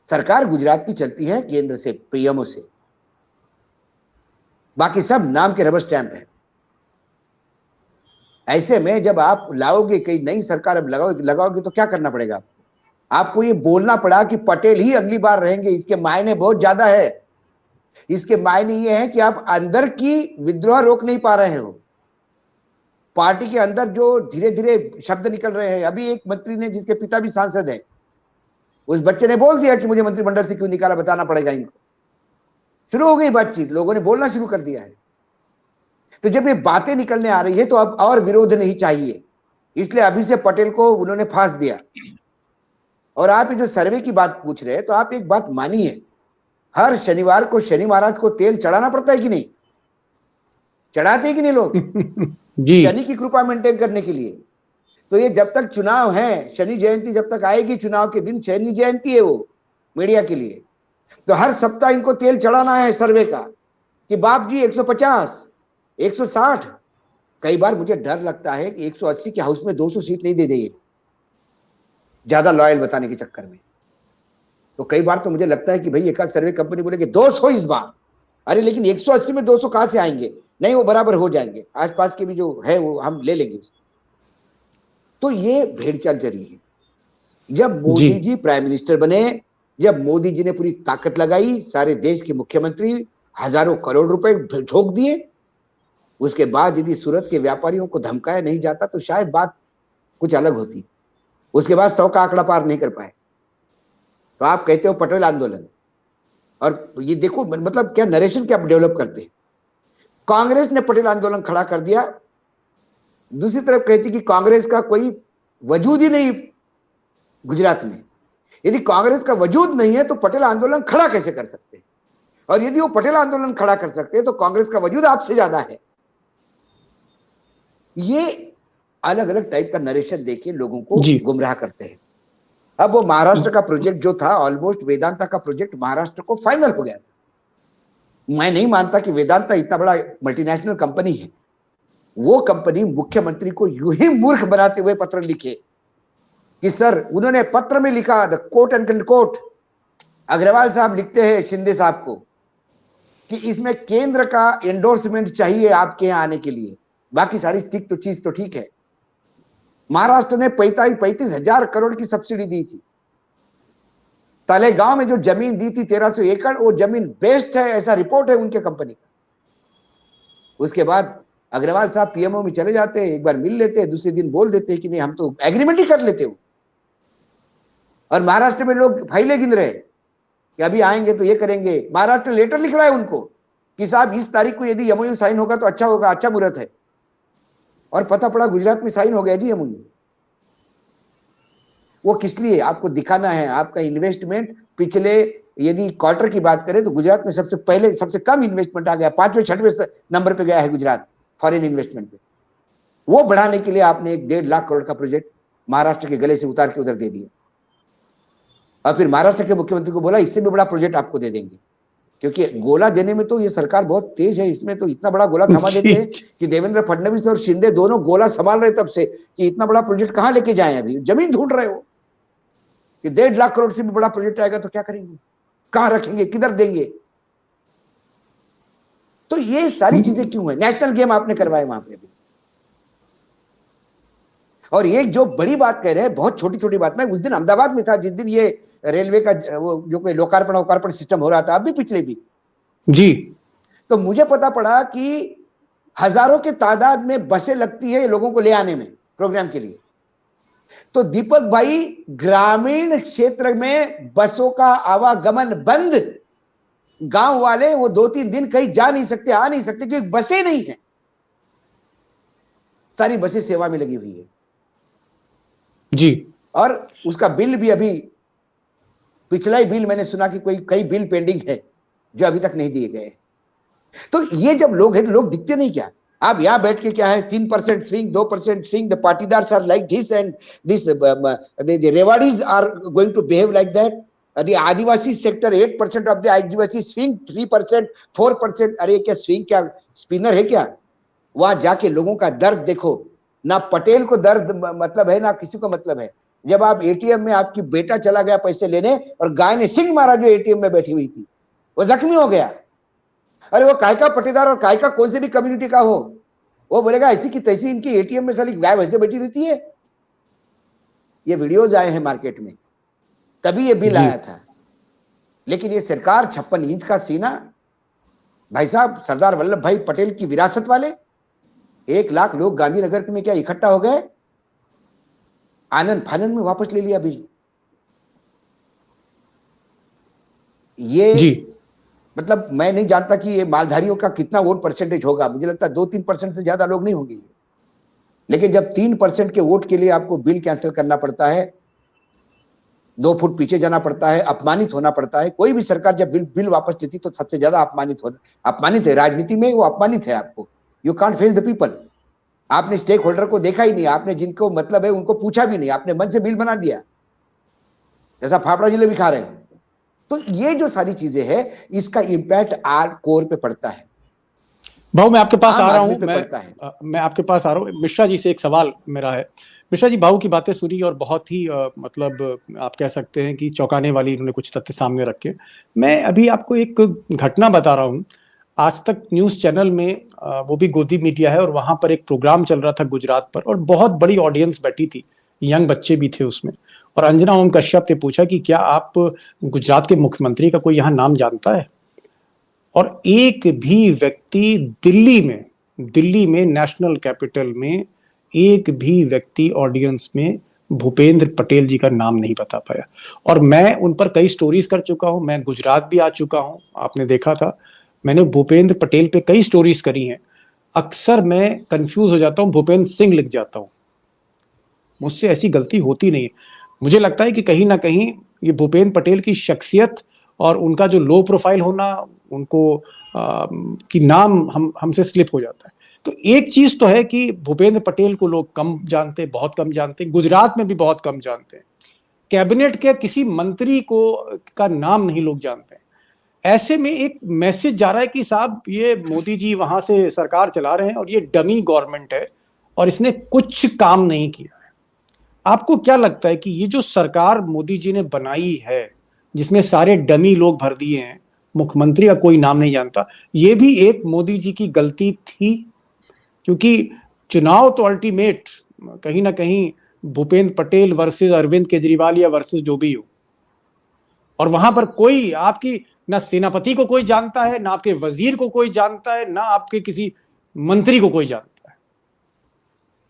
सरकार गुजरात की चलती है केंद्र से, पीएमओ से, बाकी सब नाम के रबर स्टैंप है। ऐसे में जब आप लाओगे, कई नई सरकार अब लगाओगे तो क्या करना पड़ेगा आपको? आपको ये बोलना पड़ा कि पटेल ही अगली बार रहेंगे। इसके मायने बहुत ज्यादा है। इसके मायने ये है कि आप अंदर की विद्रोह रोक नहीं पा रहे हो। पार्टी के अंदर जो धीरे धीरे शब्द निकल रहे हैं, अभी एक मंत्री ने जिसके पिता भी सांसद है, उस बच्चे ने बोल दिया कि मुझे मंत्रिमंडल से क्यों निकाला, बताना पड़ेगा इनको। शुरू हो गई बातचीत, लोगों ने बोलना शुरू कर दिया है। तो जब ये बातें निकलने आ रही है तो अब और विरोध नहीं चाहिए, इसलिए अभी से पटेल को उन्होंने फांस दिया। और आप ये जो सर्वे की बात पूछ रहे हैं, तो आप एक बात मानिए, हर शनिवार को शनि महाराज को तेल चढ़ाना पड़ता है कि नहीं? चढ़ाते हैं कि नहीं लोग? जी। शनि की कृपा मेंटेन करने के लिए। तो ये जब तक चुनाव है, शनि जयंती जब तक आएगी, चुनाव के दिन शनि जयंती है वो मीडिया के लिए, तो हर सप्ताह इनको तेल चढ़ाना है सर्वे का कि बाप जी 150, 160, कई बार मुझे डर लगता है कि 180 के हाउस में 200 सीट नहीं दे देंगे, ज्यादा लॉयल बताने के चक्कर में। तो कई बार तो मुझे लगता है कि भाई एक सर्वे कंपनी बोले कि 200 इस बार, अरे लेकिन 180 में 200 कहां से आएंगे? नहीं, वो बराबर हो जाएंगे, आसपास के भी जो है वो हम ले लेंगे उसको। तो ये भेड़चाल चली है। जब मोदी जी प्राइम मिनिस्टर बने, जब मोदी जी ने पूरी ताकत लगाई, सारे देश के मुख्यमंत्री हजारों करोड़ रुपए ठोक दिए, उसके बाद यदि सूरत के व्यापारियों को धमकाया नहीं जाता तो शायद बात कुछ अलग होती। उसके बाद 100 का आंकड़ा पार नहीं कर पाए। तो आप कहते हो पटेल आंदोलन, और ये देखो मतलब क्या नरेशन क्या डेवलप करते हैं। कांग्रेस ने पटेल आंदोलन खड़ा कर दिया, दूसरी तरफ कहती कि कांग्रेस का कोई वजूद ही नहीं गुजरात में। यदि कांग्रेस का वजूद नहीं है तो पटेल आंदोलन खड़ा कैसे कर सकते हैं? और यदि वो पटेल आंदोलन खड़ा कर सकते हैं तो कांग्रेस का वजूद आपसे ज्यादा है। ये अलग अलग टाइप का नरेशन देके लोगों को गुमराह करते हैं। अब वो महाराष्ट्र का प्रोजेक्ट जो था, ऑलमोस्ट वेदांता का प्रोजेक्ट महाराष्ट्र को फाइनल हो गया था। मैं नहीं मानता कि वेदांता इतना बड़ा मल्टीनेशनल कंपनी है। वो कंपनी मुख्यमंत्री को यूं ही मूर्ख बनाते हुए पत्र लिखे कि सर, उन्होंने पत्र में लिखा, the quote and quote, Agarwal साहब लिखते हैं शिंदे साहब को कि इसमें केंद्र का एंडोर्समेंट चाहिए आपके यहां आने के लिए, बाकी सारी चीज तो ठीक है। महाराष्ट्र ने 35 हजार करोड़ की सब्सिडी दी थी। तलेगांव में जो जमीन दी थी 1300 एकड़, वो जमीन बेस्ट है, ऐसा रिपोर्ट है उनके कंपनी का। उसके बाद अग्रवाल साहब पीएमओ में चले जाते हैं, एक बार मिल लेते हैं, दूसरे दिन बोल देते हैं कि नहीं हम तो एग्रीमेंट ही कर लेते हो। और महाराष्ट्र में लोग फाइलें गिन रहे कि अभी आएंगे तो ये करेंगे। महाराष्ट्र लेटर लिख रहा है उनको कि साहब इस तारीख को यदि एमओयू साइन होगा तो अच्छा होगा, अच्छा मुहूर्त है। और पता पड़ा गुजरात में साइन हो गया जी एमओयू। वो किस लिए? आपको दिखाना है आपका इन्वेस्टमेंट। पिछले यदि क्वार्टर की बात करें तो गुजरात में सबसे कम इन्वेस्टमेंट आ गया, 5वें 6वें नंबर पे गया है गुजरात फॉरेन इन्वेस्टमेंट पे। वो बढ़ाने के लिए आपने एक 1.5 लाख करोड़ का प्रोजेक्ट महाराष्ट्र के गले से उतार के उधर दे दिया। और फिर महाराष्ट्र के मुख्यमंत्री को बोला इससे भी बड़ा प्रोजेक्ट आपको दे देंगे, क्योंकि गोला देने में तो ये सरकार बहुत तेज है। इसमें तो इतना बड़ा गोला थमा देते हैं कि देवेंद्र फडणवीस और शिंदे दोनों गोला संभाल रहे तब से कि इतना बड़ा प्रोजेक्ट कहां लेके जाएं। अभी जमीन ढूंढ रहे हो कि 1.5 लाख करोड़ से भी बड़ा प्रोजेक्ट आएगा तो क्या करेंगे, कहां रखेंगे, किधर देंगे? तो ये सारी चीजें क्यों है? नेशनल गेम आपने करवाए वहां पे भी। और एक जो बड़ी बात कह रहे हैं, बहुत छोटी छोटी बात, मैं उस दिन अहमदाबाद में था जिस दिन ये रेलवे का वो जो कोई लोकार्पण सिस्टम हो रहा था, अभी पिछले भी जी, तो मुझे पता पड़ा कि हजारों के तादाद में बसें लगती है लोगों को ले आने में प्रोग्राम के लिए। तो दीपक भाई, ग्रामीण क्षेत्र में बसों का आवागमन बंद। गांव वाले वो 2-3 दिन कहीं जा नहीं सकते, आ नहीं सकते, क्योंकि बसें नहीं है। सारी बसें सेवा में लगी हुई है जी। और उसका बिल भी अभी, पिछला ही बिल मैंने सुना कि कई बिल पेंडिंग है जो अभी तक नहीं दिए गए। तो ये जब लोग हैं तो लोग दिखते नहीं क्या? आप यहां बैठ के क्या है, 3% swing, 2% swing, the Patidars are like this and this, the Rewaris are going to behave like that. The adivasi sector 8% of the adivasi swing, 3%, 4%। अरे क्या स्विंग, क्या स्पिनर है क्या? वहां जाके लोगों का दर्द देखो। ना पटेल को दर्द मतलब है, ना किसी को मतलब है। जब आप एटीएम में, आपकी बेटा चला गया पैसे लेने और गाय ने सिंग मारा जो एटीएम में बैठी हुई थी, वो जख्मी हो गया। अरे वो काय का पट्टेदार और काय का कौन से भी कम्युनिटी का हो, वो बोलेगा ऐसी की तैसी इनकी एटीएम में साली गाय वैसे बैठी रहती है। ये वीडियोज आए हैं मार्केट में, तभी ये बिल आया था। लेकिन ये सरकार 56 इंच का सीना, भाई साहब, सरदार वल्लभ भाई पटेल की विरासत वाले 1 लाख लोग गांधीनगर में क्या इकट्ठा हो गए, आनंद फानंद में वापस ले लिया बिल। ये जी, मतलब मैं नहीं जानता कि ये मालधारियों का कितना वोट परसेंटेज होगा। मुझे लगता है 2-3% से ज्यादा लोग नहीं होंगे। लेकिन जब 3% के वोट के लिए आपको बिल कैंसिल करना पड़ता है, 2 फुट पीछे जाना पड़ता है, अपमानित होना पड़ता है। कोई भी सरकार जब बिल वापस लेती तो सबसे ज्यादा अपमानित है। राजनीति में वो अपमानित है। आपको, you can't face the people. आपने स्टेक होल्डर को देखा ही नहीं, आपने जिनको मतलब है उनको पूछा भी नहीं, आपने मन से बिल बना दिया, जैसा फाफड़ा जिले भी खा रहे हैं। तो ये जो सारी चीजें हैं, इसका इंपैक्ट आर कोर पे पड़ता है। भाऊ, मैं आपके पास आ रहा हूं, मैं आपके पास आ रहा हूं। मिश्रा जी से एक सवाल मेरा है। मिश्रा जी, भाऊ की बातें सुनी और बहुत ही मतलब आप कह सकते हैं कि चौंकाने वाली इन्होंने कुछ तथ्य सामने रखे। मैं अभी आपको एक घटना बता रहा हूं। आज तक न्यूज चैनल में, वो भी गोदी मीडिया है, और वहां पर एक प्रोग्राम चल रहा था गुजरात पर, और बहुत बड़ी ऑडियंस बैठी थी, यंग बच्चे भी थे उसमें। और अंजना ओम कश्यप ने पूछा कि क्या आप गुजरात के मुख्यमंत्री का कोई यहाँ नाम जानता है? और एक भी व्यक्ति दिल्ली में नेशनल कैपिटल में, एक भी व्यक्ति ऑडियंस में भूपेंद्र पटेल जी का नाम नहीं बता पाया। और मैं उन पर कई स्टोरीज कर चुका हूं, मैं गुजरात भी आ चुका हूं, आपने देखा था, मैंने भूपेंद्र पटेल पे कई स्टोरीज करी हैं। अक्सर मैं कंफ्यूज हो जाता हूं, भूपेंद्र सिंह लिख जाता हूं, मुझसे ऐसी गलती होती नहीं है। मुझे लगता है कि कहीं ना कहीं ये भूपेंद्र पटेल की शख्सियत और उनका जो लो प्रोफाइल होना, उनको कि नाम हमसे स्लिप हो जाता है। तो एक चीज तो है कि भूपेंद्र पटेल को लोग कम जानते, बहुत कम जानते, गुजरात में भी बहुत कम जानते हैं, कैबिनेट के किसी मंत्री को का नाम नहीं लोग जानते हैं। ऐसे में एक मैसेज जा रहा है कि साहब ये मोदी जी वहां से सरकार चला रहे हैं और ये डमी गवर्नमेंट है और इसने कुछ काम नहीं किया है। आपको क्या लगता है कि ये जो सरकार मोदी जी ने बनाई है, जिसमें सारे डमी लोग भर दिए हैं, मुख्यमंत्री का कोई नाम नहीं जानता, ये भी एक मोदी जी की गलती थी? क्योंकि चुनाव तो अल्टीमेट कहीं ना कहीं भूपेंद्र पटेल वर्सेस अरविंद केजरीवाल या वर्सेस जो भी हो, और वहां पर कोई आपकी ना सेनापति को कोई जानता है, ना आपके वजीर को कोई जानता है, ना आपके किसी मंत्री को कोई जानता है।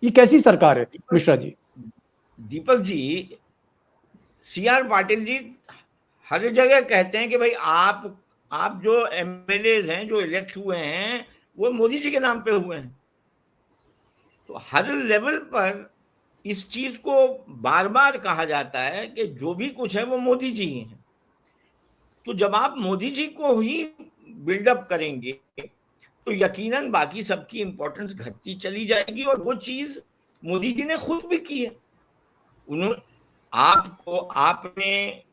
ये कैसी सरकार है मिश्रा जी? दीपक जी, सी आर पाटिल जी हर जगह कहते हैं कि भाई आप जो एमएलए हैं जो इलेक्ट हुए हैं वो मोदी जी के नाम पे हुए हैं। तो हर लेवल पर इस चीज को बार बार कहा जाता है कि जो भी कुछ है वो मोदी जी ही हैं। तो जब आप मोदी जी को ही बिल्डअप करेंगे तो यकीनन बाकी सबकी इंपॉर्टेंस घटती चली जाएगी। और वो चीज मोदी जी ने खुद भी की है। उन्होंने आपने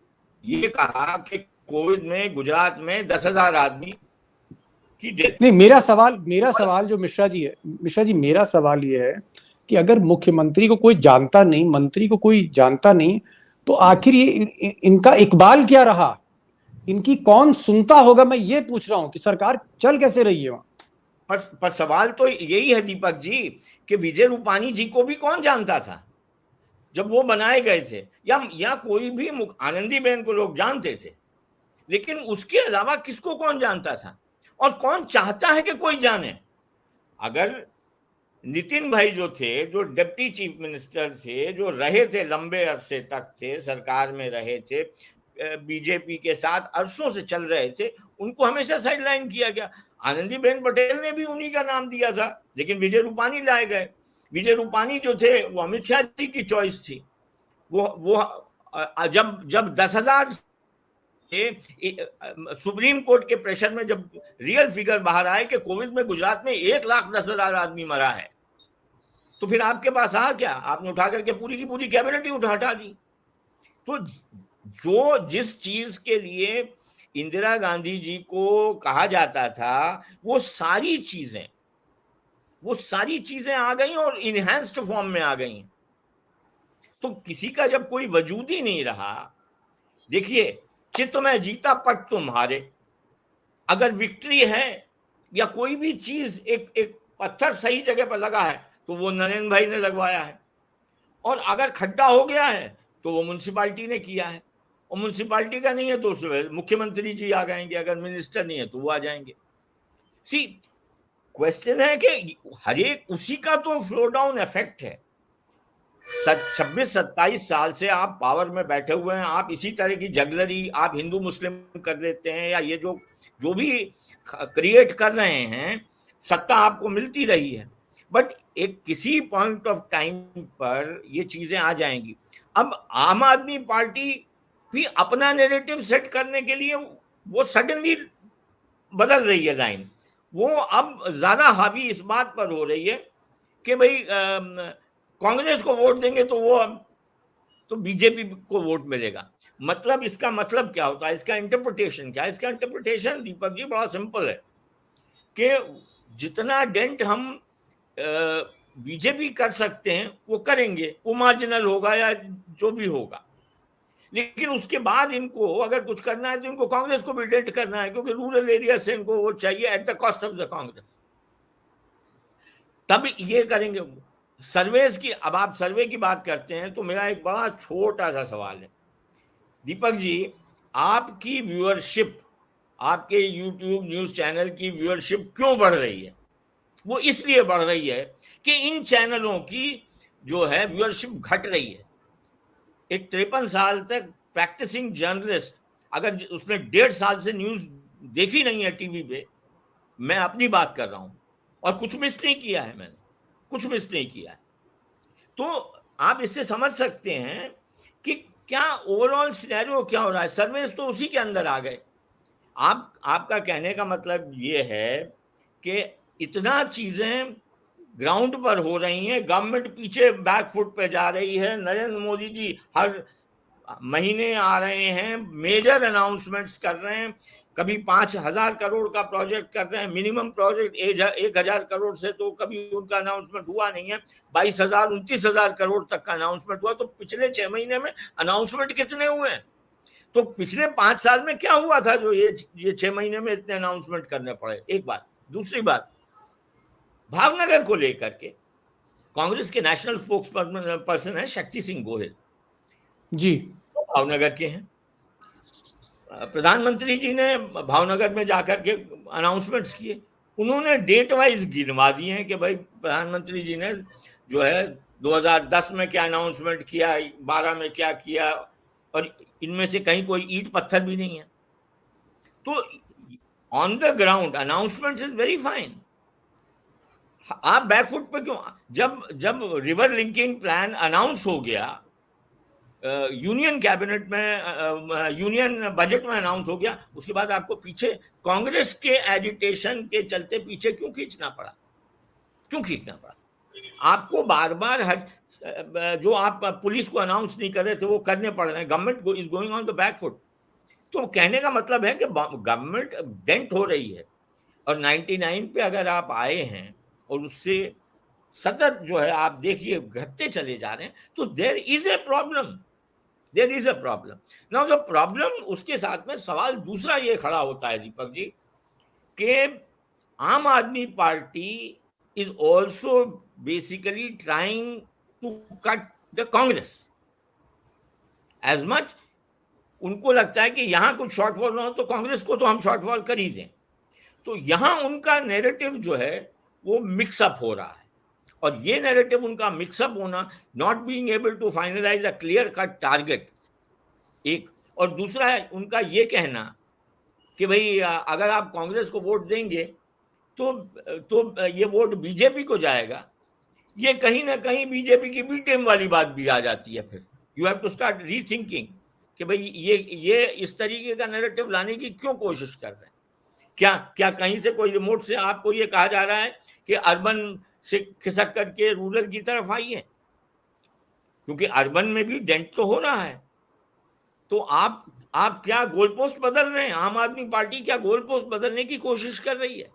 ये कहा कि कोविड में गुजरात में 10,000 आदमी की डेथ। नहीं, मेरा सवाल जो मिश्रा जी मेरा सवाल ये है कि अगर मुख्यमंत्री को कोई जानता नहीं, मंत्री को कोई जानता नहीं, तो आखिर ये इनका इकबाल क्या रहा? इनकी कौन सुनता होगा? मैं ये पूछ रहा हूं कि सरकार चल कैसे रही है वहां। पर सवाल तो यही है दीपक जी कि विजय रूपानी जी को भी कौन जानता था जब वो बनाए गए थे, या कोई भी आनंदीबेन को लोग जानते थे, लेकिन उसके अलावा किसको कौन जानता था और कौन चाहता है कि कोई जाने? अगर नितिन भाई जो थे, जो डिप्टी चीफ मिनिस्टर थे, जो रहे थे लंबे अरसे तक थे सरकार में, रहे थे बीजेपी के साथ अरसों से चल रहे थे, उनको हमेशा साइडलाइन किया गया। आनंदीबेन पटेल ने भी उन्हीं का नाम दिया था, लेकिन विजय रूपानी लाए गए। विजय रूपानी जो थे वो अमित शाह जी की चॉइस थी। वो जब 10,000 सुप्रीम कोर्ट के प्रेशर में जब रियल फिगर बाहर आए कि कोविड में गुजरात में 1,10,000 आदमी मरा है, तो फिर आपके पास आ क्या? आपने उठा करके पूरी की पूरी कैबिनेट ही हटा दी। तो जिस चीज के लिए इंदिरा गांधी जी को कहा जाता था, वो सारी चीजें आ गई और इनहैंस्ड फॉर्म में आ गई। तो किसी का जब कोई वजूद ही नहीं रहा, देखिए, चित्त में जीता पट तुम्हारे, अगर विक्ट्री है या कोई भी चीज, एक पत्थर सही जगह पर लगा है तो वो नरेंद्र भाई ने लगवाया है, और अगर खड्डा हो गया है तो वो म्युनिसिपालिटी ने किया है, और म्युनिसिपालिटी का नहीं है तो मुख्यमंत्री जी आ जाएंगे, अगर मिनिस्टर नहीं है तो वो आ जाएंगे। सी, क्वेश्चन है कि हर एक उसी का तो फ्लो डाउन इफेक्ट है। 26-27 साल से आप पावर में बैठे हुए हैं, आप इसी तरह की जगलरी आप हिंदू मुस्लिम कर लेते हैं, या ये जो भी क्रिएट कर रहे हैं, सत्ता आपको मिलती रही है, बट एक किसी पॉइंट ऑफ टाइम पर ये चीजें आ जाएंगी। अब आम आदमी पार्टी भी अपना नैरेटिव सेट करने के लिए वो सडनली बदल रही है लाइन। वो अब ज्यादा हावी इस बात पर हो रही है कि भाई कांग्रेस को वोट देंगे तो बीजेपी को वोट मिलेगा। मतलब इसका मतलब क्या होता है? इसका इंटरप्रिटेशन क्या है? इसका इंटरप्रिटेशन दीपक जी बड़ा सिंपल है कि जितना डेंट हम बीजेपी कर सकते हैं वो करेंगे, वो मार्जिनल होगा या जो भी होगा, लेकिन उसके बाद इनको अगर कुछ करना है तो इनको कांग्रेस को भी डेंट करना है, क्योंकि रूरल एरिया से इनको वोट चाहिए at the cost of the Congress. तब ये करेंगे सर्वेस की। अब आप सर्वे की बात करते हैं तो मेरा एक बड़ा छोटा सा सवाल है दीपक जी, आपकी व्यूअरशिप, आपके यूट्यूब न्यूज चैनल की व्यूअरशिप क्यों बढ़ रही है? वो इसलिए बढ़ रही है कि इन चैनलों की जो है व्यूअरशिप घट रही है। एक 53 साल तक प्रैक्टिसिंग जर्नलिस्ट, अगर उसने 1.5 साल से न्यूज देखी नहीं है टीवी पे, मैं अपनी बात कर रहा हूं, और कुछ मिस नहीं किया है, मैंने कुछ मिस नहीं किया है, तो आप इससे समझ सकते हैं कि क्या ओवरऑल सिनेरियो क्या हो रहा है। सर्वेस तो उसी के अंदर आ गए। आपका कहने का मतलब ये है कि इतना चीजें ग्राउंड पर हो रही हैं, गवर्नमेंट पीछे बैकफुट पे जा रही है, नरेंद्र मोदी जी हर महीने आ रहे हैं, मेजर अनाउंसमेंट्स कर रहे हैं, कभी 5,000 करोड़ का प्रोजेक्ट कर रहे हैं, मिनिमम प्रोजेक्ट 1,000 करोड़ से तो कभी उनका अनाउंसमेंट हुआ नहीं है, 22,000 29,000 करोड़ तक का अनाउंसमेंट हुआ। तो पिछले 6 महीने में अनाउंसमेंट कितने हुए हैं? तो पिछले 5 साल में क्या हुआ था जो ये 6 महीने में इतने अनाउंसमेंट करने पड़े? एक बात। दूसरी बात, भावनगर को लेकर के कांग्रेस के नेशनल स्पोक्स पर्सन है शक्ति सिंह गोहिल जी, भावनगर के हैं। प्रधानमंत्री जी ने भावनगर में जाकर के अनाउंसमेंट्स किए, उन्होंने डेट वाइज गिनवा दिए हैं कि भाई प्रधानमंत्री जी ने जो है 2010 में क्या अनाउंसमेंट किया, 12 में क्या किया, और इनमें से कहीं कोई ईंट पत्थर भी नहीं है। तो on the ground announcement is very fine. आप बैकफुट पे क्यों? जब रिवर लिंकिंग प्लान अनाउंस हो गया, यूनियन कैबिनेट में, यूनियन बजट में अनाउंस हो गया, उसके बाद आपको पीछे कांग्रेस के एजिटेशन के चलते पीछे क्यों खींचना पड़ा? क्यों खींचना पड़ा? आपको बार बार जो आप पुलिस को अनाउंस नहीं कर रहे थे वो करने पड़ रहे हैं। Government is going on the back foot. तो कहने का मतलब है कि गवर्नमेंट डेंट हो रही है, और 99 पे अगर आप आए हैं और उससे सतत जो है आप देखिए घटते चले जा रहे हैं, तो there is a problem, there is a problem. Now the problem, उसके साथ में सवाल दूसरा ये खड़ा होता है दीपक जी, कि Aam Aadmi Party is also basically trying to cut the Congress edge much. उनको लगता है कि यहां कुछ शॉर्टफॉल ना हो तो कांग्रेस को तो हम शॉर्टफॉल कर ही दें। तो यहां उनका नैरेटिव जो है वो मिक्सअप हो रहा है, और ये नैरेटिव उनका मिक्सअप होना, not being able to finalise a clear cut target, एक, और दूसरा है उनका ये कहना कि भाई अगर आप कांग्रेस को वोट देंगे तो ये वोट बीजेपी को जाएगा। ये कहीं ना कहीं बीजेपी की बी टीम वाली बात भी आ जाती है। फिर you have to start rethinking कि भाई ये इस तरीके का नैरेटिव लाने की क्यों कोशिश कर रहे हैं? क्या कहीं से कोई रिमोट से आपको ये कहा जा रहा है कि अर्बन से खिसक करके रूरल की तरफ आई है? क्योंकि अर्बन में भी डेंट तो हो रहा है। तो आप क्या गोल पोस्ट बदल रहे हैं? आम आदमी पार्टी क्या गोल पोस्ट बदलने की कोशिश कर रही है?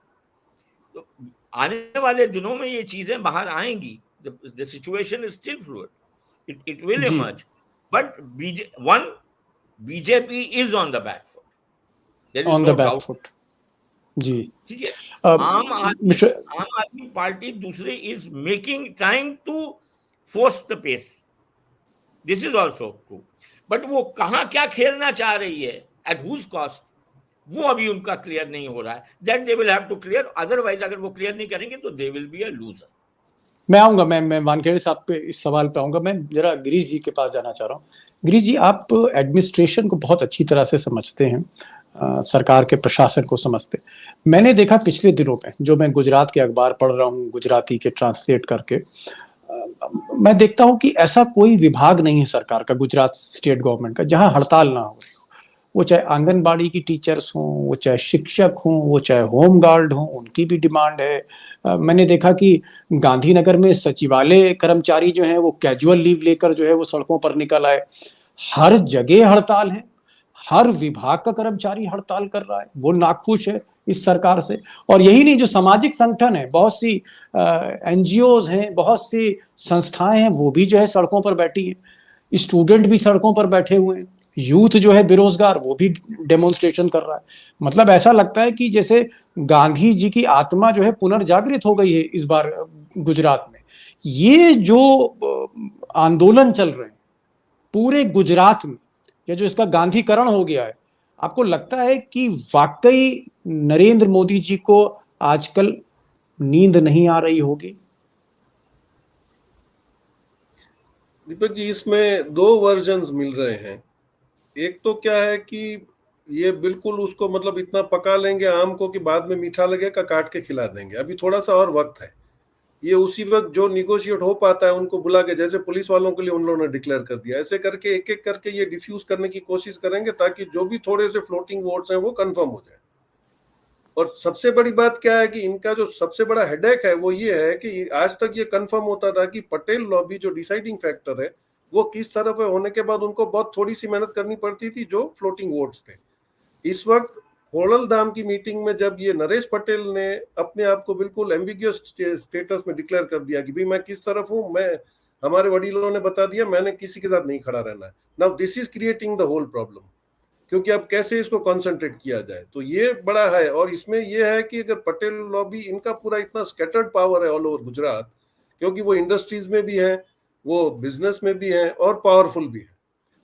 तो आने वाले दिनों में ये चीजें बाहर आएंगी। The situation is still fluid. It will जी, emerge. But BJP is on the back foot. There is on the no back doubt. Foot. जी, ठीक है। अ, मिस्टर आम आदमी पार्टी दूसरे is trying to force the pace. This is also true. But वो कहाँ क्या खेलना चाह रही है, at whose cost, वो अभी उनका क्लियर नहीं हो रहा है। That they will have to clear. Otherwise अगर वो क्लियर नहीं करेंगे तो they will be a loser. मैं आऊंगा, मैं वानखेड़े साहब पे इस सवाल पे आऊंगा। मैं जरा गिरीश जी के पास जाना चाह रहा हूँ। गिरीश जी, आप एडमिनिस्ट्रेशन को बहुत अच्छी तरह से समझते हैं, सरकार के प्रशासन को समझते हैं। मैंने देखा पिछले दिनों में, जो मैं गुजरात के अखबार पढ़ रहा हूँ गुजराती के ट्रांसलेट करके, मैं देखता हूँ कि ऐसा कोई विभाग नहीं है सरकार का, गुजरात स्टेट गवर्नमेंट का, जहां हड़ताल ना हो। वो चाहे आंगनबाड़ी की टीचर्स हों, वो चाहे शिक्षक हों, वो चाहे होम गार्ड हों, उनकी भी डिमांड है। मैंने देखा कि गांधीनगर में सचिवालय कर्मचारी जो हैं वो कैजुअल लीव लेकर जो है वो सड़कों पर निकल आए। हर जगह हड़ताल है, हर विभाग का कर्मचारी हड़ताल कर रहा है, वो नाखुश है इस सरकार से। और यही नहीं, जो सामाजिक संगठन है, बहुत सी एनजीओज हैं, बहुत सी संस्थाएं हैं, वो भी जो है सड़कों पर बैठी है। स्टूडेंट भी सड़कों पर बैठे हुए हैं, यूथ जो है बेरोजगार वो भी डेमोन्स्ट्रेशन कर रहा है। मतलब ऐसा लगता है कि जैसे गांधी जी की आत्मा जो है पुनर्जागृत हो गई है इस बार गुजरात में। ये जो आंदोलन चल रहे हैं पूरे गुजरात में, या जो इसका गांधीकरण हो गया है, आपको लगता है कि वाकई नरेंद्र मोदी जी को आजकल नींद नहीं आ रही होगी? दीपक जी, इसमें दो वर्जन्स मिल रहे हैं। एक तो क्या है कि ये बिल्कुल उसको मतलब इतना पका लेंगे आम को कि बाद में मीठा लगेगा, काट के खिला देंगे। अभी थोड़ा सा और वक्त है। ये उसी वक्त जो निगोशिएट हो पाता है उनको बुला के, जैसे पुलिस वालों के लिए उन लोगों ने डिक्लेयर कर दिया, ऐसे करके एक एक करके ये डिफ्यूज करने की कोशिश करेंगे ताकि जो भी थोड़े से फ्लोटिंग वोट्स हैं वो कंफर्म हो जाए। और सबसे बड़ी बात क्या है कि इनका जो सबसे बड़ा हेडेक है वो ये है कि आज तक ये कंफर्म होता था कि पटेल लॉबी जो डिसाइडिंग फैक्टर है वो किस तरफ है, होने के बाद उनको बहुत थोड़ी सी मेहनत करनी पड़ती थी जो फ्लोटिंग वोट्स थे। इस वक्त खोड़लधाम की मीटिंग में जब ये नरेश पटेल ने अपने आप को बिल्कुल एम्बिगियस स्टेटस में डिक्लेयर कर दिया कि भाई मैं किस तरफ हूं, मैं, हमारे वडीलों ने बता दिया, मैंने किसी के साथ नहीं खड़ा रहना है। Now this is creating the whole problem, क्योंकि अब कैसे इसको कॉन्सेंट्रेट किया जाए, तो ये बड़ा है। और इसमें ये है कि अगर पटेल लॉबी, इनका पूरा इतना स्कैटर्ड पावर है ऑल ओवर गुजरात, क्योंकि वो इंडस्ट्रीज में भी है, वो बिजनेस में भी है और पावरफुल भी है।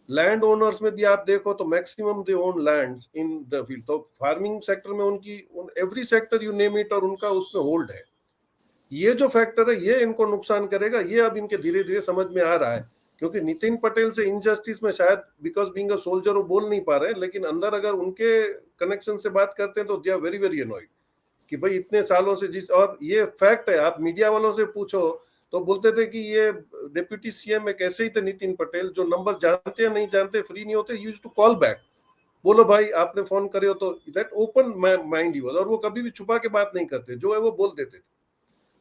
लैंड ओनर्स में भी आप देखो तो maximum they own lands in the field. तो फार्मिंग सेक्टर में उनकी every sector you name it, और उनका उसमें होल्ड है। ये जो फैक्टर है ये इनको नुकसान करेगा, ये अब इनके धीरे धीरे समझ में आ रहा है। क्योंकि नितिन पटेल से इनजस्टिस में शायद बिकॉज बीइंग अ सोल्जर वो बोल नहीं पा रहे, लेकिन अंदर अगर उनके कनेक्शन से बात करते हैं तो they are very very annoyed कि भाई इतने सालों से जिस, और ये फैक्ट है, आप मीडिया वालों से पूछो तो बोलते थे कि ये डिप्यूटी सीएम एक ऐसे ही थे नितिन पटेल, जो नंबर जानते या नहीं जानते, फ्री नहीं होते, यूज्ड टू कॉल बैक, बोलो भाई आपने फोन करे हो, तो that open mind he was, और वो कभी भी छुपा के बात नहीं करते, जो है वो बोल देते थे।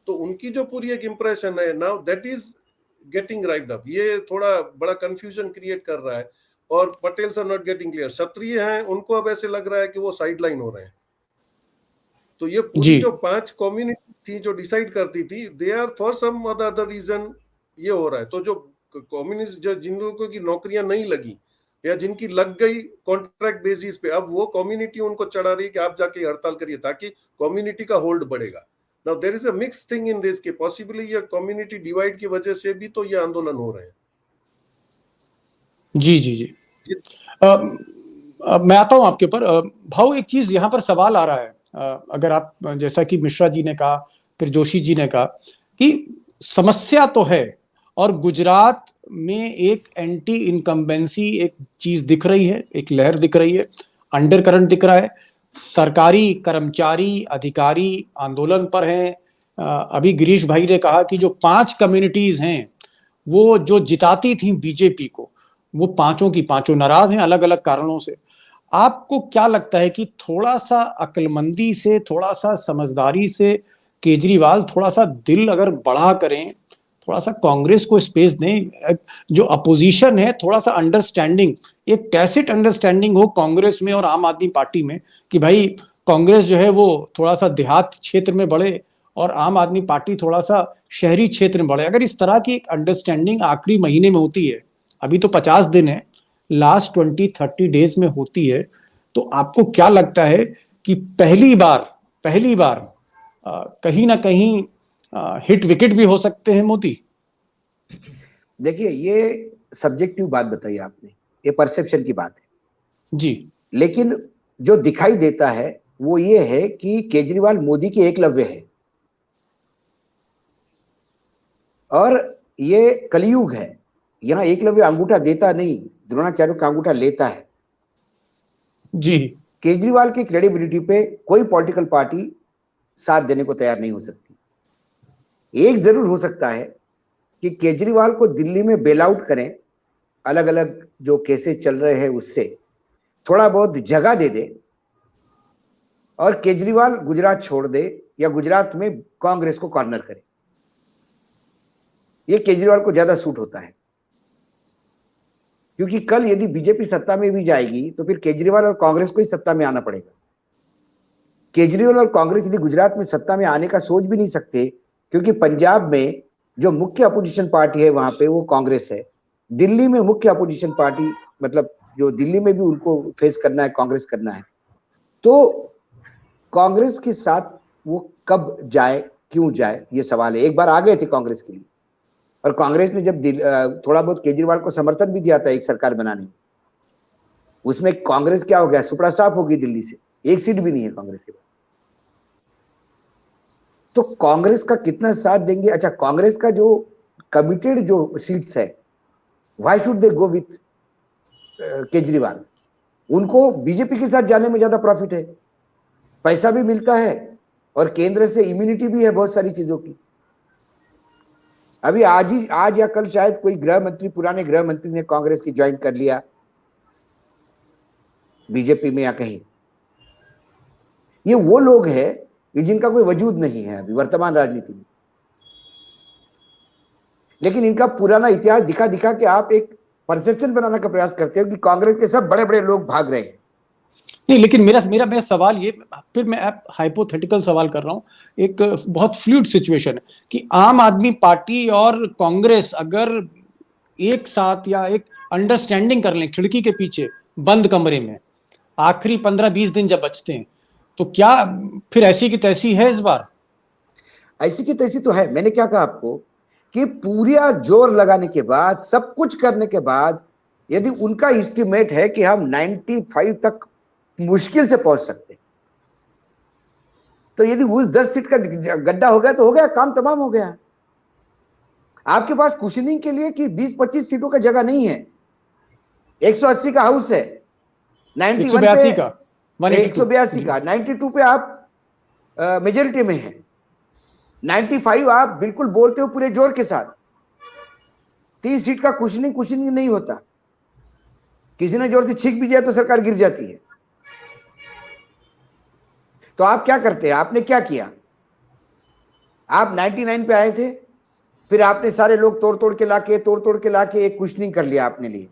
तो उनकी जो पूरी एक इंप्रेशन है now that is getting right up, ये थोड़ा बड़ा कंफ्यूजन क्रिएट कर रहा है। और Patels are not getting clear, क्षत्रिय हैं उनको अब ऐसे लग रहा है कि वो साइडलाइन हो रहे हैं। तो ये पूरी जो 5 कम्युनिटी थी जो डिसाइड करती थी, they are for some other reason ये हो रहा है। तो जो कम्युनिस्ट, जो जिन लोगों की नौकरियां नहीं लगी या जिनकी लग गई कॉन्ट्रैक्ट बेसिस पे, अब वो कम्युनिटी उनको चढ़ा रही है कि आप जाके हड़ताल करिए ताकि कम्युनिटी का होल्ड बढ़ेगा। Now there is a mix thing in this कि पॉसिबली ये कम्युनिटी डिवाइड की वजह से भी तो ये आंदोलन हो रहे हैं। जी जी जी। मैं आता हूं आपके ऊपर। भाव, एक चीज यहाँ पर सवाल आ रहा है, अगर आप, जैसा कि मिश्रा जी ने कहा, फिर जोशी जी ने कहा कि समस्या तो है और गुजरात में एक एंटी इनकम्बेंसी एक चीज दिख रही है, एक लहर दिख रही है, अंडर करंट दिख रहा है। सरकारी कर्मचारी अधिकारी आंदोलन पर हैं। अभी गिरीश भाई ने कहा कि जो 5 कम्युनिटीज हैं वो जो जिताती थी बीजेपी को, वो पांचों की पांचों नाराज हैं अलग अलग कारणों से। आपको क्या लगता है कि थोड़ा सा अक्लमंदी से, थोड़ा सा समझदारी से केजरीवाल थोड़ा सा दिल अगर बड़ा करें, थोड़ा सा कांग्रेस को स्पेस दें, जो अपोजिशन है थोड़ा सा अंडरस्टैंडिंग, एक टैसिट अंडरस्टैंडिंग हो कांग्रेस में और आम आदमी पार्टी में कि भाई कांग्रेस जो है वो थोड़ा सा देहात क्षेत्र में बढ़े और आम आदमी पार्टी थोड़ा सा शहरी क्षेत्र में बढ़े। अगर इस तरह की एक अंडरस्टैंडिंग आखिरी महीने में होती है, अभी तो 50 दिन है, लास्ट 20-30 डेज में होती है, तो आपको क्या लगता है कि पहली बार कहीं ना कहीं हिट विकेट भी हो सकते हैं मोदी? देखिए, ये सब्जेक्टिव बात बताई आपने, ये परसेप्शन की बात है जी। लेकिन जो दिखाई देता है वो ये है कि केजरीवाल मोदी के एकलव्य है और ये कलयुग है। यहाँ एकलव्य अंगूठा देता नहीं, द्रोणाचार्य का अंगूठा लेता है। जी। केजरीवाल की क्रेडिबिलिटी पे कोई पॉलिटिकल पार्टी साथ देने को तैयार नहीं हो सकती। एक जरूर हो सकता है कि केजरीवाल को दिल्ली में बेल आउट करें, अलग अलग जो केसेस चल रहे हैं उससे थोड़ा बहुत जगह दे दे और केजरीवाल गुजरात छोड़ दे या गुजरात में कांग्रेस को कॉर्नर करे। ये केजरीवाल को ज्यादा सूट होता है, क्योंकि कल यदि बीजेपी सत्ता में भी जाएगी तो फिर केजरीवाल और कांग्रेस को ही सत्ता में आना पड़ेगा। केजरीवाल और कांग्रेस यदि गुजरात में सत्ता में आने का सोच भी नहीं सकते, क्योंकि पंजाब में जो मुख्य अपोजिशन पार्टी है वहां पे वो कांग्रेस है। दिल्ली में मुख्य अपोजिशन पार्टी, मतलब जो दिल्ली में भी उनको फेस करना है, कांग्रेस करना है। तो कांग्रेस के साथ वो कब जाए, क्यों जाए, ये सवाल है। एक बार आ गए थे कांग्रेस के लिए और कांग्रेस ने जब थोड़ा बहुत केजरीवाल को समर्थन भी दिया था एक सरकार बनाने में, उसमें कांग्रेस क्या हो गया, सुपड़ा साफ हो गई दिल्ली से, एक सीट भी नहीं है कांग्रेस के पास। तो कांग्रेस का कितना साथ देंगे? अच्छा, कांग्रेस का जो कमिटेड जो सीट्स है why should they go with Kejriwal? उनको बीजेपी के साथ जाने में ज्यादा प्रॉफिट है, पैसा भी मिलता है और केंद्र से इम्यूनिटी भी है बहुत सारी चीजों की। अभी आज या कल शायद कोई गृह मंत्री, पुराने गृह मंत्री ने कांग्रेस की ज्वाइन कर लिया बीजेपी में या कहीं। ये वो लोग हैं जिनका कोई वजूद नहीं है अभी वर्तमान राजनीति में, लेकिन इनका पुराना इतिहास दिखा दिखा के आप एक परसेप्शन बनाने का प्रयास करते हो कि कांग्रेस के सब बड़े बड़े लोग भाग रहे हैं। नहीं, लेकिन मेरा मेरा मेरा सवाल ये, फिर मैं हाइपोथेटिकल सवाल कर रहा हूं, एक बहुत फ्लूइड सिचुएशन है कि आम आदमी पार्टी और कांग्रेस अगर एक साथ या एक अंडरस्टैंडिंग कर लें खिड़की के पीछे बंद कमरे में, आखिरी 15-20 दिन जब बचते हैं, तो क्या फिर ऐसी की तैसी है इस बार? ऐसी की तैसी तो है। मैंने क्या कहा आपको कि पूरा जोर लगाने के बाद, सब कुछ करने के बाद, यदि उनका एस्टिमेट है कि हम 95 तक मुश्किल से पहुंच सकते, तो यदि उस 10 सीट का गड्ढा हो गया तो हो गया, काम तमाम हो गया। आपके पास कुशनिंग के लिए कि 20-25 सीटों का जगह नहीं है। 180 का हाउस है, 91 182 का, 182 का, 92 पे आप मेजोरिटी में है, 95 आप बिल्कुल बोलते हो पूरे जोर के साथ। 30 सीट का कुशनिंग नहीं होता। किसी ने जोर से छींक भी दिया तो सरकार गिर जाती है। तो आप क्या करते हैं? आपने क्या किया? आप 99 पे आए थे, फिर आपने सारे लोग तोड़ तोड़ के लाके एक कुशनिंग कर लिया अपने लिए।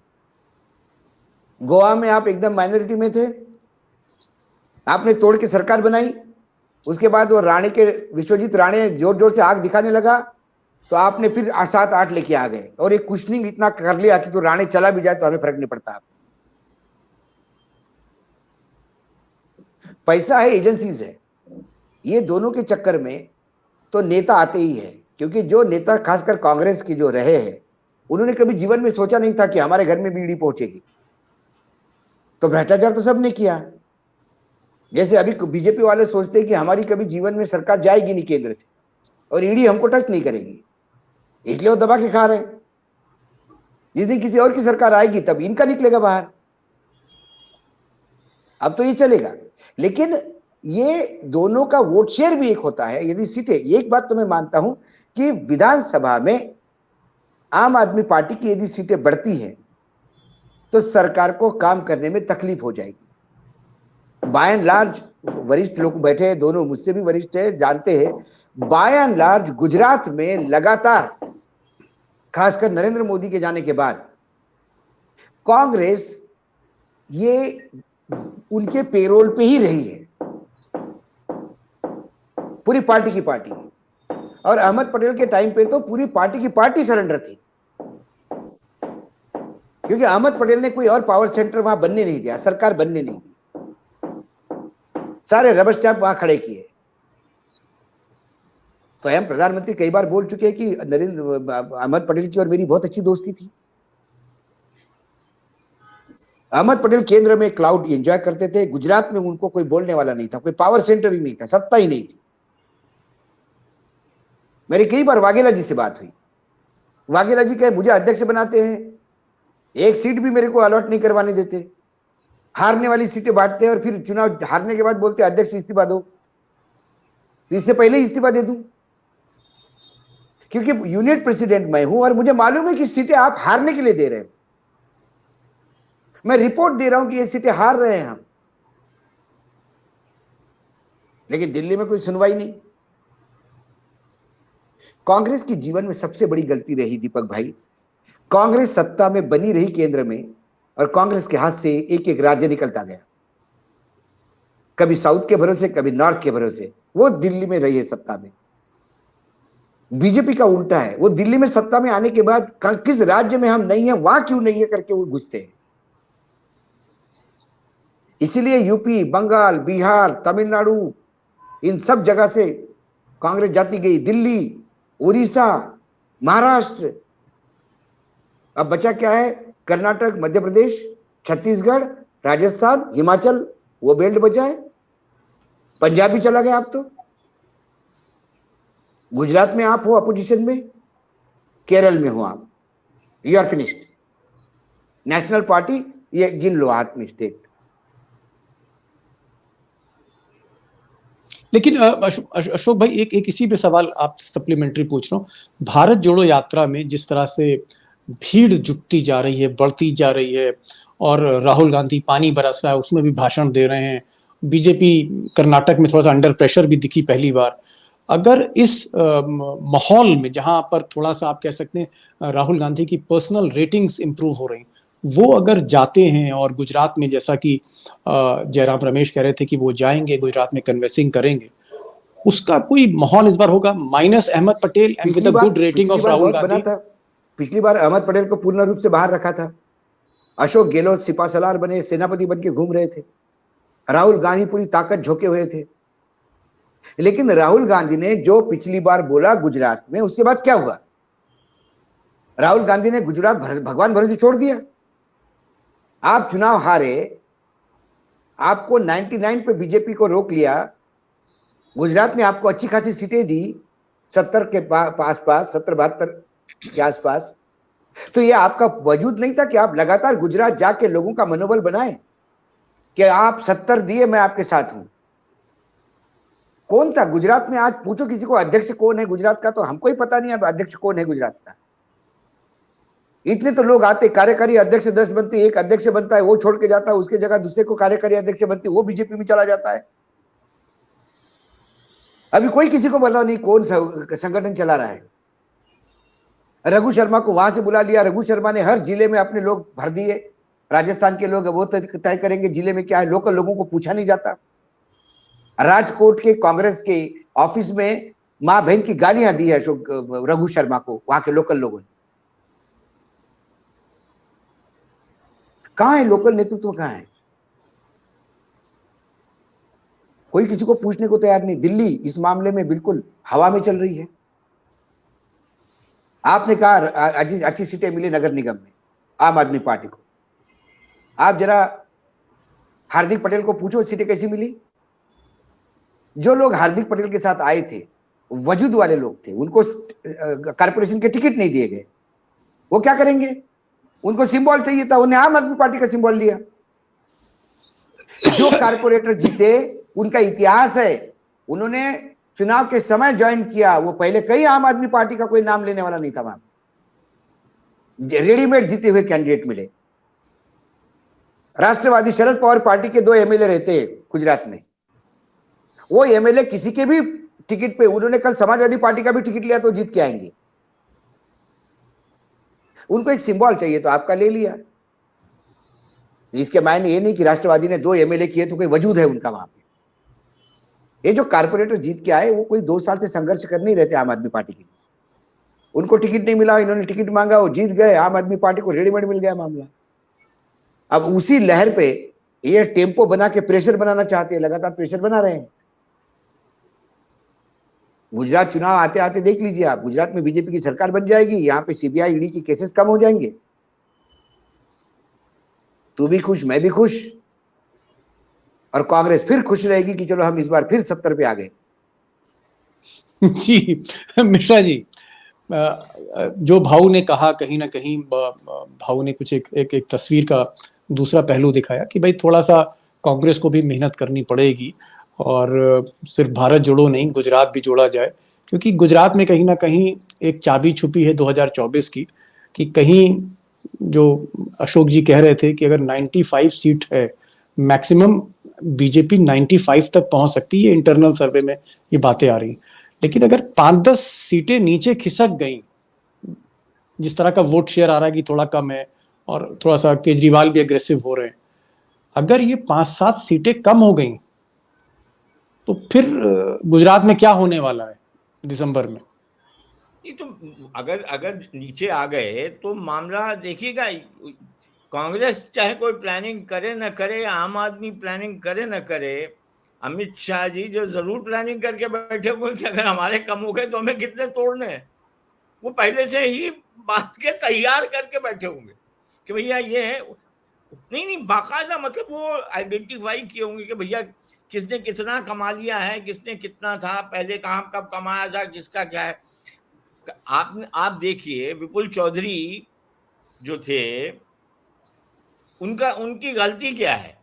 गोवा में आप एकदम माइनॉरिटी में थे, आपने तोड़ के सरकार बनाई। उसके बाद वो विश्वजीत राणे जोर जोर से आग दिखाने लगा, तो आपने फिर 7-8 लेके आ गए और एक कुशनिंग इतना कर लिया कि तो राणे चला भी जाए तो हमें फर्क नहीं पड़ता। पैसा है, एजेंसीज है, ये दोनों के चक्कर में तो नेता आते ही है। क्योंकि जो नेता खासकर कांग्रेस की जो रहे हैं, उन्होंने कभी जीवन में सोचा नहीं था कि हमारे घर में भी ईडी पहुंचेगी। तो भ्रष्टाचार तो सबने किया। जैसे अभी बीजेपी वाले सोचते हैं कि हमारी कभी जीवन में सरकार जाएगी नहीं केंद्र से और ईडी हमको टच नहीं करेगी, इसलिए वो दबा के खा रहे हैं। जिस दिन किसी और की सरकार आएगी तब इनका निकलेगा बाहर। अब तो ये चलेगा, लेकिन ये दोनों का वोट शेयर भी एक होता है। यदि सीटें, एक बात तो मैं मानता हूं कि विधानसभा में आम आदमी पार्टी की यदि सीटें बढ़ती हैं तो सरकार को काम करने में तकलीफ हो जाएगी। बाय एंड लार्ज वरिष्ठ लोग बैठे हैं, दोनों मुझसे भी वरिष्ठ है, जानते हैं, बाय एंड लार्ज गुजरात में लगातार, खासकर नरेंद्र मोदी के जाने के बाद, कांग्रेस ये उनके पेरोल पे ही रही है, पूरी पार्टी की पार्टी। और अहमद पटेल के टाइम पे तो पूरी पार्टी की पार्टी सरेंडर थी, क्योंकि अहमद पटेल ने कोई और पावर सेंटर वहां बनने नहीं दिया, सरकार बनने नहीं दी, सारे रबर स्टैंप वहां खड़े किए। स्वयं प्रधानमंत्री कई बार बोल चुके हैं कि अहमद पटेल की और मेरी बहुत अच्छी दोस्ती थी। अहमद पटेल केंद्र में क्लाउड एंजॉय करते थे, गुजरात में उनको कोई बोलने वाला नहीं था, कोई पावर सेंटर ही नहीं था, सत्ता ही नहीं थी। मेरी कई बार वाघेला जी से बात हुई, वाघेला जी कहे मुझे अध्यक्ष बनाते हैं, एक सीट भी मेरे को अलॉट नहीं करवाने देते, हारने वाली सीटें बांटते हैं और फिर चुनाव हारने के बाद बोलते हैं अध्यक्ष इस्तीफा दो। तो इससे पहले ही इस्तीफा दे दूं, क्योंकि यूनिट प्रेसिडेंट मैं हूं और मुझे मालूम है कि सीटें आप हारने के लिए दे रहे हैं। मैं रिपोर्ट दे रहा हूं कि ये सीटें हार रहे हैं हम, लेकिन दिल्ली में कोई सुनवाई नहीं। कांग्रेस की जीवन में सबसे बड़ी गलती रही दीपक भाई, कांग्रेस सत्ता में बनी रही केंद्र में और कांग्रेस के हाथ से एक एक राज्य निकलता गया, कभी साउथ के भरोसे, कभी नॉर्थ के भरोसे। वो दिल्ली में रही है सत्ता में। बीजेपी का उल्टा है, वो दिल्ली में सत्ता में आने के बाद किस राज्य में हम नहीं है, वहां क्यों नहीं है करके वो घुसते हैं। इसीलिए यूपी, बंगाल, बिहार, तमिलनाडु, इन सब जगह से कांग्रेस जाती गई, दिल्ली, उड़ीसा, महाराष्ट्र, अब बचा क्या है? कर्नाटक, मध्य प्रदेश, छत्तीसगढ़, राजस्थान, हिमाचल, वो बेल्ट बचा है। पंजाब भी चला गया। आप तो गुजरात में आप हो अपोजिशन में, केरल में हो आप, you are finished. National party, ये गिन लो हाथ में स्टेट। लेकिन अशोक भाई, एक एक इसी पे सवाल आपसे सप्लीमेंट्री पूछ रहा हूँ। भारत जोड़ो यात्रा में जिस तरह से भीड़ जुटती जा रही है, बढ़ती जा रही है, और राहुल गांधी पानी बरस रहा है उसमें भी भाषण दे रहे हैं, बीजेपी कर्नाटक में थोड़ा सा अंडर प्रेशर भी दिखी पहली बार। अगर इस माहौल में जहां पर थोड़ा सा आप कह सकते हैं राहुल गांधी की पर्सनल रेटिंग्स इंप्रूव हो रही, वो अगर जाते हैं और गुजरात में, जैसा कि जयराम रमेश कह रहे थे कि वो जाएंगे गुजरात में कन्वेंसिंग करेंगे, उसका कोई माहौल इस बार होगा? Minus Ahmed Patel and with a good rating of Rahul बहुत बना गांधी। था। पिछली बार अहमद पटेल को पूर्ण रूप से बाहर रखा था। अशोक गहलोत सिपा सलार बने, सेनापति बन के घूम रहे थे। राहुल गांधी पूरी ताकत झोंके हुए थे। लेकिन राहुल गांधी ने जो पिछली बार बोला गुजरात में, उसके बाद क्या हुआ? राहुल गांधी ने गुजरात भगवान भरोसे छोड़ दिया। आप चुनाव हारे, आपको 99 पे बीजेपी को रोक लिया, गुजरात ने आपको अच्छी खासी सीटें दी, 70 के आसपास, 70-72 के आसपास। तो ये आपका वजूद नहीं था कि आप लगातार गुजरात जाके लोगों का मनोबल बनाए कि आप 70 दिए, मैं आपके साथ हूं। कौन था गुजरात में? आज पूछो किसी को अध्यक्ष कौन है गुजरात का, तो हमको ही पता नहीं अब अध्यक्ष कौन है गुजरात का। इतने तो लोग आते, कार्यकारी अध्यक्ष 10 बनते, एक अध्यक्ष बनता है, वो छोड़ के जाता है, उसके जगह दूसरे को कार्यकारी अध्यक्ष बनते, वो बीजेपी में चला जाता है। अभी कोई किसी को पता नहीं कौन संगठन चला रहा है। रघु शर्मा को वहां से बुला लिया, रघु शर्मा ने हर जिले में अपने लोग भर दिए। राजस्थान के लोग वो तय करेंगे जिले में क्या है, लोकल लोगों को पूछा नहीं जाता। राजकोट के कांग्रेस के ऑफिस में मां बहन की गालियां दी है रघु शर्मा को वहां के लोकल लोगों ने। कहां है लोकल नेतृत्व, कहां है? कोई किसी को पूछने को तैयार नहीं। दिल्ली इस मामले में बिल्कुल हवा में चल रही है। आपने कहा अच्छी सीटें मिली नगर निगम में आम आदमी पार्टी को। आप जरा हार्दिक पटेल को पूछो सीटें कैसी मिली। जो लोग हार्दिक पटेल के साथ आए थे, वजूद वाले लोग थे, उनको कारपोरेशन के टिकट नहीं दिए गए। वो क्या करेंगे? उनको सिंबल चाहिए था, उन्हें आम आदमी पार्टी का सिंबल लिया। जो कारपोरेटर जीते उनका इतिहास है, उन्होंने चुनाव के समय ज्वाइन किया। वो पहले कई आम आदमी पार्टी का कोई नाम लेने वाला नहीं था वहां। रेडीमेड जीते हुए कैंडिडेट मिले। राष्ट्रवादी शरद पवार पार्टी के 2 एमएलए रहते हैं गुजरात में। वो एमएलए किसी के भी टिकट पे, उन्होंने कल समाजवादी पार्टी का भी टिकट लिया तो जीत के आएंगे। उनको एक सिंबल चाहिए तो आपका ले लिया। इसके मायने ये नहीं कि राष्ट्रवादी ने 2 एमएलए किए तो कोई वजूद है उनका वहां पे। ये जो कारपोरेटर जीत के आए, वो कोई 2 साल से संघर्ष कर नहीं रहते आम आदमी पार्टी के लिए। उनको टिकट नहीं मिला, इन्होंने टिकट मांगा, वो जीत गए। आम आदमी पार्टी को रेडीमेड मिल गया मामला। अब उसी लहर पे ये टेम्पो बना के प्रेशर बनाना चाहते हैं, लगातार प्रेशर बना रहे हैं। गुजरात चुनाव आते आते देख लीजिए आप, गुजरात में बीजेपी की सरकार बन जाएगी, यहाँ पे सीबीआई ईडी की केसेस कम हो जाएंगे। तू भी खुश, मैं भी खुश, और कांग्रेस फिर खुश रहेगी कि चलो हम इस बार फिर 70 पे आ गए। जी मिश्रा जी, जो भाऊ ने कहा, कहीं ना कहीं भाऊ ने कुछ एक तस्वीर का दूसरा पहलू दिखाया कि भाई थोड़ा सा कांग्रेस को भी मेहनत करनी पड़ेगी, और सिर्फ भारत जोड़ो नहीं, गुजरात भी जोड़ा जाए, क्योंकि गुजरात में कहीं ना कहीं एक चाबी छुपी है 2024 की, कि कहीं जो अशोक जी कह रहे थे कि अगर 95 सीट है मैक्सिमम, बीजेपी 95 तक पहुंच सकती है, इंटरनल सर्वे में ये बातें आ रही। लेकिन अगर 5-10 सीटें नीचे खिसक गई, जिस तरह का वोट शेयर आ रहा है कि थोड़ा कम है, और थोड़ा सा केजरीवाल भी एग्रेसिव हो रहे हैं, अगर ये 5-7 सीटें कम हो गई तो फिर गुजरात में क्या होने वाला है दिसंबर में? ये तो अगर अगर नीचे आ गए तो मामला देखिएगा, कांग्रेस चाहे कोई प्लानिंग करे ना करे, आम आदमी प्लानिंग करे ना करे, अमित शाह जी जो जरूर प्लानिंग करके बैठे हुए कि अगर हमारे कम हो गए तो हमें कितने तोड़ने हैं, वो पहले से ही बात के तैयार करके बैठे होंगे कि भैया ये है। नहीं, बाकायदा मतलब वो आइडेंटिफाई किए होंगे कि भैया किसने कितना कमा लिया है, किसने कितना था पहले, कहाँ कब कमाया था, किसका क्या है। आप देखिए विपुल चौधरी जो थे, उनकी गलती क्या है?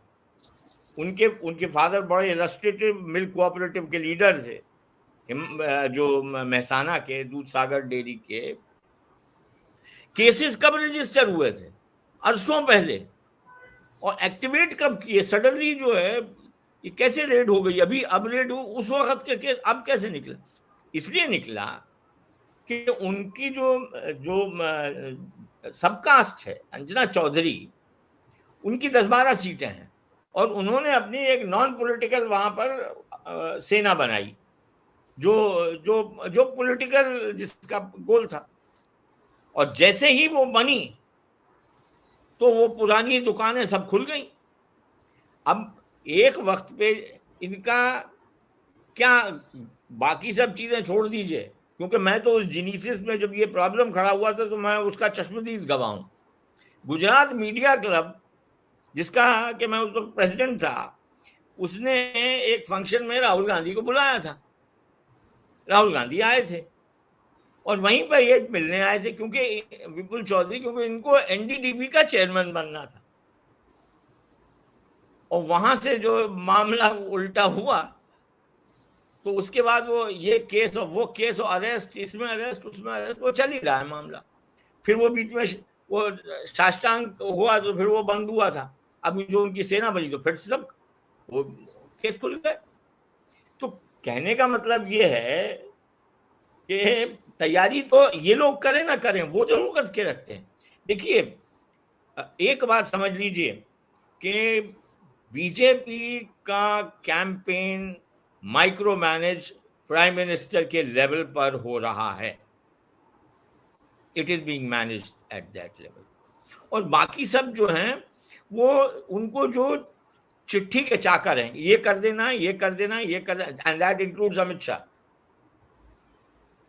उनके फादर बड़े इलस्ट्रेटिव मिल्क कोऑपरेटिव के लीडर थे, जो मेहसाना के दूध सागर डेयरी के। केसेस कब रजिस्टर हुए थे? अरसों पहले। और एक्टिवेट कब किए? सडनली जो है ये कैसे रेड हो गई? अब रेड हो उस वक्त के केस अब कैसे निकला? इसलिए निकला कि उनकी जो जो सबकास्ट है अंजना चौधरी, उनकी 10-12 सीटें हैं और उन्होंने अपनी एक नॉन पॉलिटिकल वहां पर सेना बनाई, जो जो जो पॉलिटिकल जिसका गोल था। और जैसे ही वो बनी तो वो पुरानी दुकानें सब खुल गई। अब एक वक्त पे इनका क्या, बाकी सब चीजें छोड़ दीजिए, क्योंकि मैं तो उस जिनीसिस में जब ये प्रॉब्लम खड़ा हुआ था तो मैं उसका चश्मदीद गवाह हूं। गुजरात मीडिया क्लब, जिसका कि मैं उस वक्त प्रेसिडेंट था, उसने एक फंक्शन में राहुल गांधी को बुलाया था। राहुल गांधी आए थे और वहीं पर ये मिलने आए थे, क्योंकि विपुल चौधरी, क्योंकि इनको एनडीडीबी का चेयरमैन बनना था। और वहां से जो मामला उल्टा हुआ तो उसके बाद वो ये केस और वो केस और अरेस्ट, इसमें अरेस्ट उसमें अरेस्ट, वो चल ही रहा है मामला। फिर वो बीच में वो साष्टांग हुआ तो फिर वो बंद हुआ था। अब जो उनकी सेना बनी तो फिर सब वो केस खुल गए। तो कहने का मतलब ये है कि तैयारी तो ये लोग करें ना करें, वो जरूर करके रखते हैं। देखिए, एक बात समझ लीजिए कि बीजेपी का campaign micro manage prime minister के लेवल पर हो रहा है। It is being managed at that level. और बाकी सब जो हैं वो उनको जो चिट्ठी के चाकर हैं, ये कर देना, ये कर देना, ये कर देना, and that includes Amit Shah,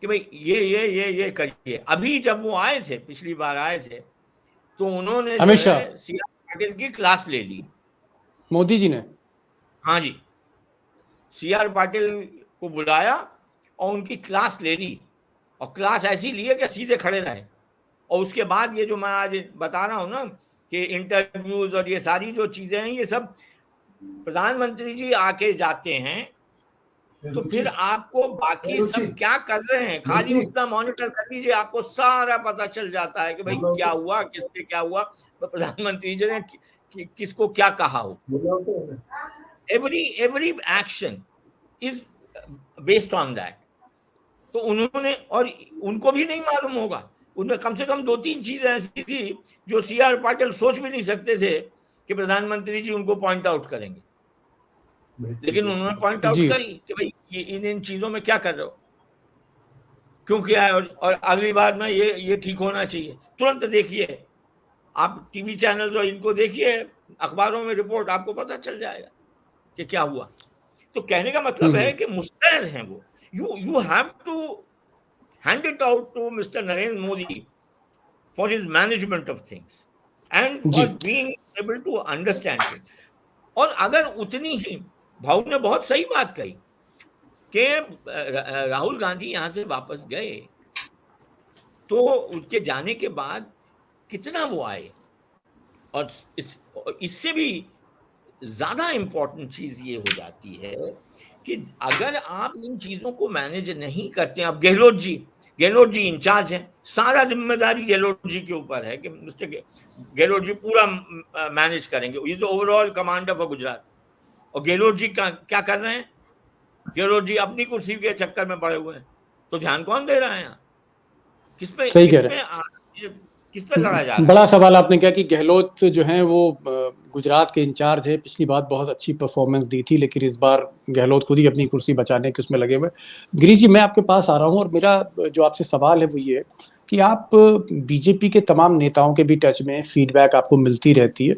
कि भाई ये करिए। अभी जब वो आए थे, पिछली बार आए थे, तो उन्होंने अमित शाह, सी आर पाटिल की क्लास ले ली। मोदी जी ने? हाँ जी, सी आर पाटिल को बुलाया और उनकी क्लास ले ली। और क्लास ऐसी ली है कि सीधे खड़े रहे। और उसके बाद ये जो मैं आज बता रहा हूं ना कि इंटरव्यूज और ये सारी जो चीजें हैं, ये सब प्रधानमंत्री जी आके जाते हैं तो फिर आपको बाकी सब क्या कर रहे हैं खाली उतना मॉनिटर कर लीजिए, आपको सारा पता चल जाता है कि भाई क्या हुआ, किससे क्या हुआ, तो प्रधानमंत्री जी ने किसको क्या कहा हो। Every action is based on that. तो उन्होंने, और उनको भी नहीं मालूम होगा, उनमें कम से कम 2-3 चीजें ऐसी थी जो सी आर पाटिल सोच भी नहीं सकते थे कि प्रधानमंत्री जी उनको पॉइंट आउट करेंगे, लेकिन उन्होंने पॉइंट आउट करी कि भाई ये इन चीजों में क्या कर रहे हो, क्यों किया है, और अगली बार में ये ठीक होना चाहिए। तुरंत देखिए, आप टीवी चैनल और इनको देखिए, अखबारों में रिपोर्ट, आपको पता चल जाएगा कि क्या हुआ। तो कहने का मतलब है कि मुस्तैद हैं वो। You have to hand it out to Mr. Narendra Modi for his management of things and for being able to understand it. और अगर उतनी ही, भाऊ ने बहुत सही बात कही कि राहुल गांधी यहां से वापस गए तो उनके जाने के बाद कितना वो आए, और इससे भी ज्यादा इंपॉर्टेंट चीज ये हो जाती है कि अगर आप इन चीजों को मैनेज नहीं करते हैं। अब गहलोत जी इंचार्ज हैं, सारा जिम्मेदारी गहलोत जी के ऊपर है कि मिस्टर गहलोत जी पूरा मैनेज करेंगे, is overall commander for Gujarat. और गहलोत जी क्या कर रहे हैं? गहलोत जी अपनी कुर्सी के चक्कर में पड़े हुए हैं, तो ध्यान कौन दे रहा है यहाँ? किस पे लड़ा जा रहा है? बड़ा सवाल आपने किया कि गहलोत जो है वो गुजरात के इंचार्ज है। पिछली बार बहुत अच्छी परफॉर्मेंस दी थी, लेकिन इस बार गहलोत खुद ही अपनी कुर्सी बचाने के उसमें लगे हुए। गिरीश जी, मैं आपके पास आ रहा हूँ और मेरा जो आपसे सवाल है वो ये कि आप बीजेपी के तमाम नेताओं के भी टच में, फीडबैक आपको मिलती रहती है।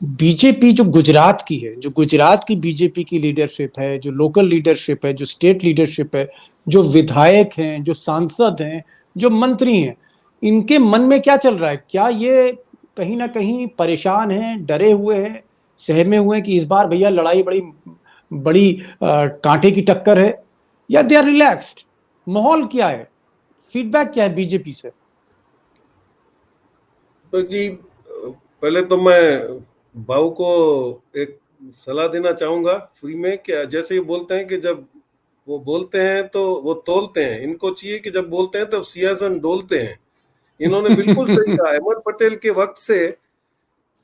बीजेपी जो गुजरात की है, जो गुजरात की बीजेपी की लीडरशिप है, जो लोकल लीडरशिप है, जो स्टेट लीडरशिप है, जो विधायक हैं, जो सांसद हैं, जो मंत्री हैं, इनके मन में क्या चल रहा है? क्या ये कहीं ना कहीं परेशान हैं, डरे हुए हैं, सहमे हुए हैं कि इस बार भैया लड़ाई बड़ी बड़ी कांटे की टक्कर है, या दे आर रिलैक्स्ड? माहौल क्या है, फीडबैक क्या है बीजेपी से? तो जी, पहले तो मैं भाऊ को एक सलाह देना चाहूंगा फ्री में कि जैसे ये बोलते हैं कि जब वो बोलते हैं तो वो तोलते हैं, इनको चाहिए कि जब बोलते हैं तब सियासन डोलते हैं। इन्होंने बिल्कुल सही कहा, अहमद पटेल के वक्त से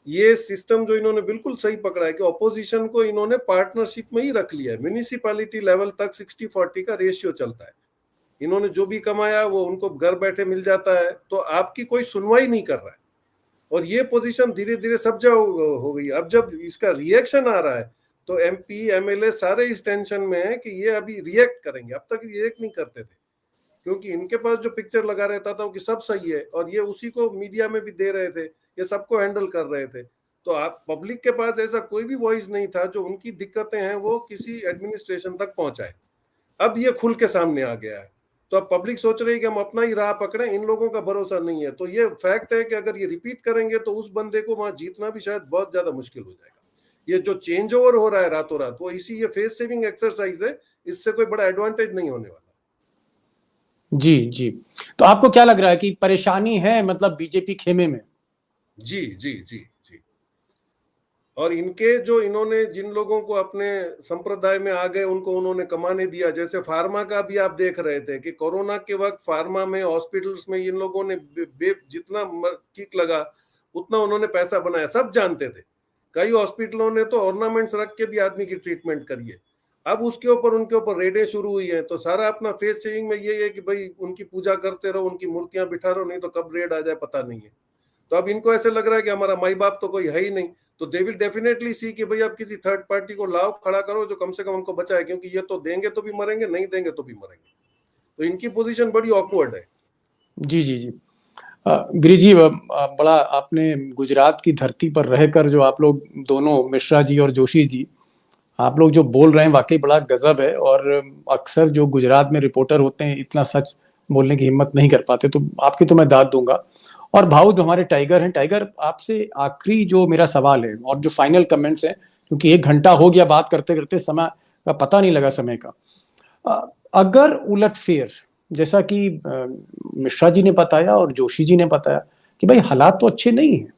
ये सिस्टम जो इन्होंने बिल्कुल सही पकड़ा है कि ऑपोजिशन को इन्होंने पार्टनरशिप में ही रख लिया है। म्यूनिसिपैलिटी लेवल तक 60-40 का रेशियो चलता है। इन्होंने जो भी कमाया वो उनको घर बैठे मिल जाता है, तो आपकी कोई सुनवाई नहीं कर रहा है। और ये पोजीशन धीरे धीरे सब जगह हो गई। अब जब इसका रिएक्शन आ रहा है तो एमपी एमएलए सारे इस टेंशन में है कि ये अभी रिएक्ट करेंगे। अब तक रिएक्ट नहीं करते थे क्योंकि इनके पास जो पिक्चर लगा रहता था कि सब सही है, और ये उसी को मीडिया में भी दे रहे थे, ये सबको हैंडल कर रहे थे। तो आप पब्लिक के पास ऐसा कोई भी वॉइस नहीं था जो उनकी दिक्कतें हैं वो किसी एडमिनिस्ट्रेशन तक पहुंचाए। अब ये खुल के सामने आ गया है, तो अब पब्लिक सोच रही है कि हम अपना ही राह पकड़े, इन लोगों का भरोसा नहीं है। तो ये फैक्ट है कि अगर ये रिपीट करेंगे तो उस बंदे को वहां जीतना भी शायद बहुत ज्यादा मुश्किल हो जाएगा। ये जो चेंज ओवर हो रहा है रातों रात, वो इसी ये फेस सेविंग एक्सरसाइज है, इससे कोई बड़ा एडवांटेज नहीं होने वाला। जी जी, तो आपको क्या लग रहा है कि परेशानी है मतलब बीजेपी खेमे में? जी जी जी जी। और इनके जो इन्होंने जिन लोगों को अपने संप्रदाय में आ गए उनको उन्होंने कमाने दिया, जैसे फार्मा का भी आप देख रहे थे कि कोरोना के वक्त फार्मा में हॉस्पिटल्स में इन लोगों ने जितना किक लगा उतना उन्होंने पैसा बनाया, सब जानते थे। कई हॉस्पिटलों ने तो ऑर्नामेंट्स रख के भी आदमी की ट्रीटमेंट करी है। अब उसके ऊपर उनके ऊपर रेडें शुरू हुई है, तो सारा अपना फेस सेविंग में ये है कि भाई उनकी पूजा करते रहो, उनकी मूर्तियां बिठा रहो, नहीं तो कब रेड आ जाए पता नहीं है। तो अब इनको ऐसे लग रहा है कि हमारा माई बाप तो कोई है ही नहीं, तो दे विल डेफिनेटली सी कि भाई आप किसी थर्ड पार्टी को लाओ, खड़ा करो जो कम से कम उनको बचाए, क्योंकि ये तो देंगे तो भी मरेंगे, नहीं देंगे तो भी मरेंगे। तो इनकी पोजीशन बड़ी ऑकवर्ड है। जी जी जी। गिरी जी, बड़ा आपने गुजरात की धरती पर रहकर जो आप लोग दोनों मिश्रा जी और जोशी जी आप लोग जो बोल रहे हैं वाकई बड़ा गजब है। और अक्सर जो गुजरात में रिपोर्टर होते हैं इतना सच बोलने की हिम्मत नहीं कर पाते, तो आपकी तो मैं दाद दूंगा। और भाऊ जो हमारे टाइगर हैं, टाइगर आपसे आखिरी जो मेरा सवाल है और जो फाइनल कमेंट्स हैं, क्योंकि 1 घंटा हो गया बात करते करते, समय का पता नहीं लगा समय का। अगर उलटफेर जैसा कि मिश्रा जी ने बताया और जोशी जी ने बताया कि भाई हालात तो अच्छे नहीं है,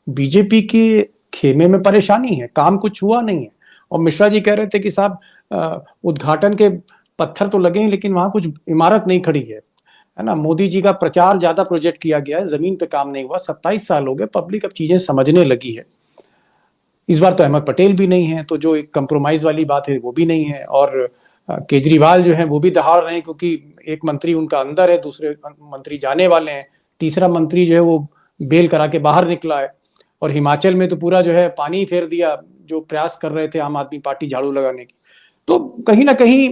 बीजेपी के खेमे में परेशानी है, काम कुछ हुआ नहीं है, और मिश्रा जी कह रहे थे कि साहब उद्घाटन के पत्थर तो लगे हैं लेकिन वहां कुछ इमारत नहीं खड़ी है ना। मोदी जी का प्रचार ज्यादा प्रोजेक्ट किया गया है, जमीन पे काम नहीं हुआ। 27 साल हो गए, पब्लिक अब चीजें समझने लगी है। इस बार तो अहमद पटेल भी नहीं है, तो जो एक कंप्रोमाइज वाली बात है वो भी नहीं है। और केजरीवाल जो है वो भी दहाड़ रहे हैं, क्योंकि एक मंत्री उनका अंदर है, दूसरे मंत्री जाने वाले हैं, तीसरा मंत्री जो है वो बेल करा के बाहर निकला है। और हिमाचल में तो पूरा जो है पानी फेर दिया जो प्रयास कर रहे थे आम आदमी पार्टी झाड़ू लगाने की। तो कहीं ना कहीं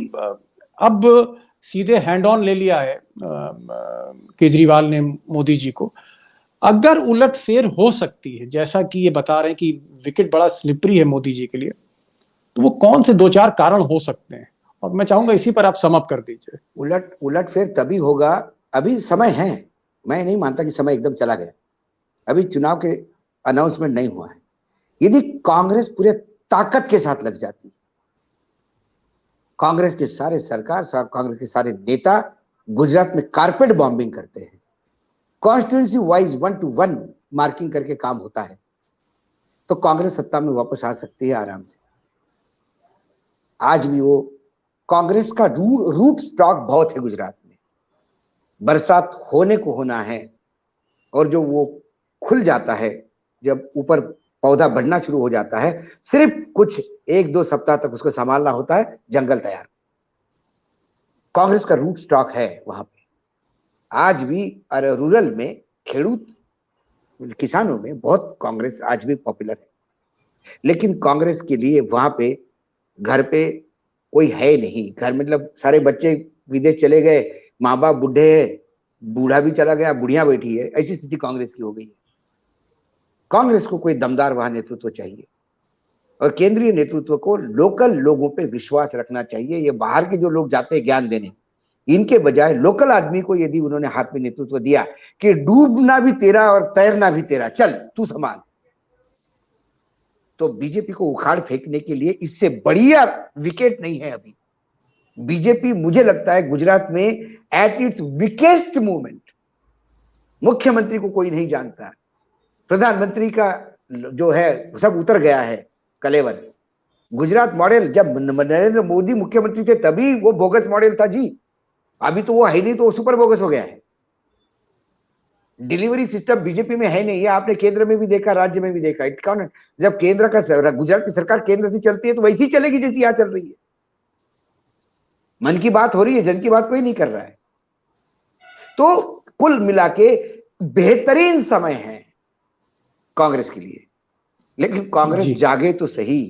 अब सीधे हैंड ऑन ले लिया है केजरीवाल ने मोदी जी को। अगर उलट फेर हो सकती है, जैसा कि ये बता रहे हैं कि विकेट बड़ा स्लिपरी है मोदी जी के लिए, तो वो कौन से 2-4 कारण हो सकते हैं? और मैं चाहूंगा इसी पर आप सम अप कर दीजिए। उलट फेर तभी होगा, अभी समय है। मैं नहीं मानता कि समय एकदम चला गया, अभी चुनाव के अनाउंसमेंट नहीं हुआ है। यदि कांग्रेस पूरे ताकत के साथ लग जाती, कांग्रेस के सारे सरकार साहब, कांग्रेस के सारे नेता गुजरात में कारपेट बॉम्बिंग करते हैं, कॉन्स्टिट्यूंसी वाइज 1 to 1 मार्किंग करके काम होता है, तो कांग्रेस सत्ता में वापस आ सकती है आराम से। आज भी वो कांग्रेस का रूट स्टॉक बहुत है गुजरात में, बरसात होने को होना है, और जो वो खुल जाता है, जब ऊपर पौधा बढ़ना शुरू हो जाता है, सिर्फ कुछ 1-2 सप्ताह तक उसको संभालना होता है, जंगल तैयार। कांग्रेस का रूट स्टॉक है वहां पे। आज भी रूरल में खेडूत किसानों में बहुत कांग्रेस आज भी पॉपुलर है, लेकिन कांग्रेस के लिए वहां पे घर पे कोई है नहीं। घर मतलब सारे बच्चे विदेश चले गए, माँ बाप बूढ़े हैं, बूढ़ा भी चला गया, बुढ़िया बैठी है, ऐसी स्थिति कांग्रेस की हो गई है। कांग्रेस को कोई दमदार वहां नेतृत्व चाहिए, और केंद्रीय नेतृत्व को लोकल लोगों पे विश्वास रखना चाहिए। ये बाहर के जो लोग जाते हैं ज्ञान देने, इनके बजाय लोकल आदमी को यदि उन्होंने हाथ में नेतृत्व दिया कि डूबना भी तेरा और तैरना भी तेरा, चल तू संभाल, तो बीजेपी को उखाड़ फेंकने के लिए इससे बढ़िया विकेट नहीं है अभी। बीजेपी मुझे लगता है गुजरात में एट इट्स वीकेस्ट मूवमेंट, मुख्यमंत्री को कोई नहीं जानता, प्रधानमंत्री का जो है सब उतर गया है कलेवर। गुजरात मॉडल जब नरेंद्र मोदी मुख्यमंत्री थे तभी वो बोगस मॉडल था जी, अभी तो वो है नहीं, तो वो सुपर बोगस हो गया है। डिलीवरी सिस्टम बीजेपी में है नहीं, ये आपने केंद्र में भी देखा, राज्य में भी देखा। कौन, जब केंद्र का, गुजरात की सरकार केंद्र से चलती है तो वैसी चलेगी जैसी यहां चल रही है। मन की बात हो रही है, जन की बात कोई नहीं कर रहा है। तो कुल मिला के बेहतरीन समय है कांग्रेस के लिए, लेकिन कांग्रेस जागे तो सही।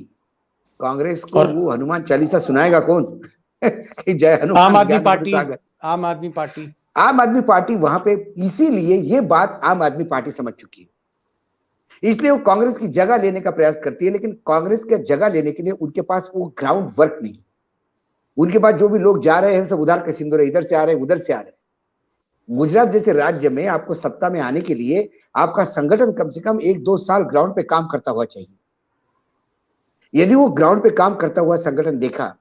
कांग्रेस को वो हनुमान चालीसा सुनाएगा कौन कि जय हनुमान। आम आदमी पार्टी वहां पे, इसीलिए ये बात आम आदमी पार्टी समझ चुकी है, इसलिए वो कांग्रेस की जगह लेने का प्रयास करती है। लेकिन कांग्रेस की जगह लेने के लिए उनके पास वो ग्राउंड वर्क नहीं। उनके पास जो भी लोग जा रहे हैं सब उधार के सिंदूर, इधर से आ रहे हैं उधर से आ रहे हैं। गुजरात जैसे राज्य में आपको सत्ता में आने के लिए आपका संगठन कम से कम 1-2 साल ग्राउंड पे काम करता हुआ चाहिए। यदि वो ग्राउंड पे काम करता हुआ संगठन देखा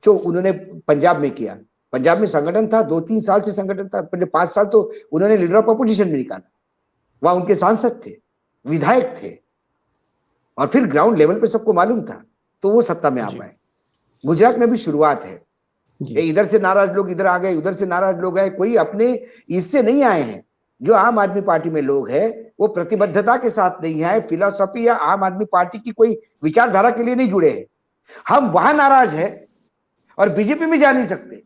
जो उन्होंने पंजाब में किया, पंजाब में संगठन था, 2-3 साल से संगठन था, पहले 5 साल तो उन्होंने लीडर ऑफ अपोजिशन में निकाला, वहां उनके सांसद थे, विधायक थे, और फिर ग्राउंड लेवल पे सबको मालूम था, तो वो सत्ता में आ पाए। गुजरात में भी शुरुआत है, इधर से नाराज लोग इधर आ गए, उधर से नाराज लोग आए, कोई अपने इससे नहीं आए हैं। जो आम आदमी पार्टी में लोग हैं वो प्रतिबद्धता के साथ नहीं आए, फिलॉसफी या आम आदमी पार्टी की कोई विचारधारा के लिए नहीं जुड़े हैं। हम वहां नाराज है और बीजेपी में जा नहीं सकते,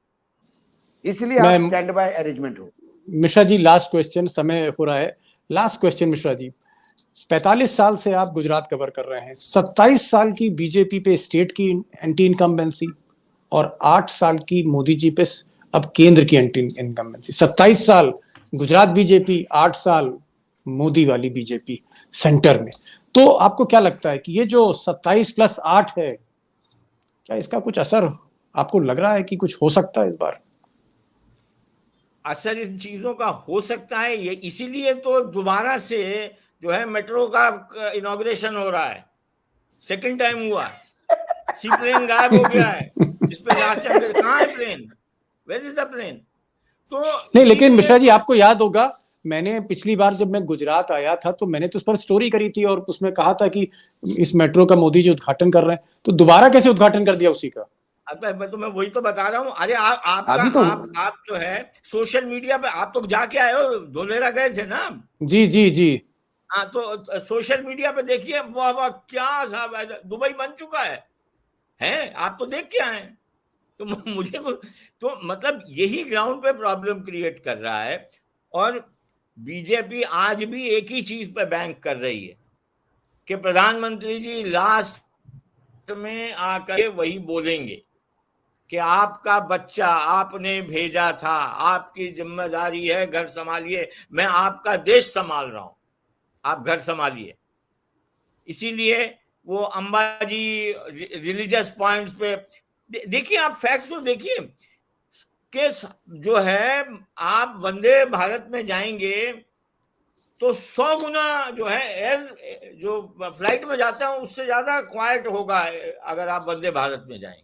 इसलिए आप स्टैंड बाय अरेंजमेंट हो। मिश्रा जी, लास्ट क्वेश्चन, समय हो रहा है, लास्ट क्वेश्चन मिश्रा जी। 45 साल से आप गुजरात कवर कर रहे हैं, 27 साल की बीजेपी पे स्टेट की एंटी इनकम्बेंसी और 8 साल की मोदी जी पे अब केंद्र की एंटी इनकम्बेंसी। 27 साल गुजरात बीजेपी, 8 साल मोदी वाली बीजेपी सेंटर में। तो आपको क्या लगता है कि ये जो 27+8 है, क्या इसका कुछ असर आपको लग रहा है कि कुछ हो सकता है इस बार? असर इन चीजों का हो सकता है, ये इसीलिए तो दोबारा से जो है मेट्रो का इनॉग्रेशन हो रहा है, सेकंड टाइम हुआ। सी प्लेन गायब हो गया है, जिस पे लास्ट टाइम कहाँ है plane, where is the plane? तो नहीं, लेकिन मिश्रा जी आपको याद होगा, मैंने पिछली बार जब मैं गुजरात आया था तो मैंने तो उस पर स्टोरी करी थी और उसमें कहा था कि इस मेट्रो का मोदी जी उद्घाटन कर रहे हैं, तो दोबारा कैसे उद्घाटन कर दिया उसी का? मैं वही तो बता रहा हूँ। अरे आप जो है सोशल मीडिया पे आप तो जाके आए हो, धोलेरा गए थे ना? जी। हाँ, तो सोशल मीडिया पे देखिए, वाह वाह क्या साहब, दुबई बन चुका है, आप तो देख के आए। तो मुझे तो मतलब यही ग्राउंड पे प्रॉब्लम क्रिएट कर रहा है। और बीजेपी आज भी एक ही चीज पे बैंक कर रही है कि प्रधानमंत्री जी लास्ट में आकर वही बोलेंगे कि आपका बच्चा आपने भेजा था, आपकी जिम्मेदारी है, घर संभालिए, मैं आपका देश संभाल रहा हूं, आप घर संभालिए। इसीलिए वो अंबाजी रिलीजियस पॉइंट्स पे देखिए, आप फैक्ट्स तो देखिए कि जो है आप वंदे भारत में जाएंगे तो 100 गुना जो है एयर जो फ्लाइट में जाता है उससे ज्यादा क्वाइट होगा अगर आप वंदे भारत में जाएंगे।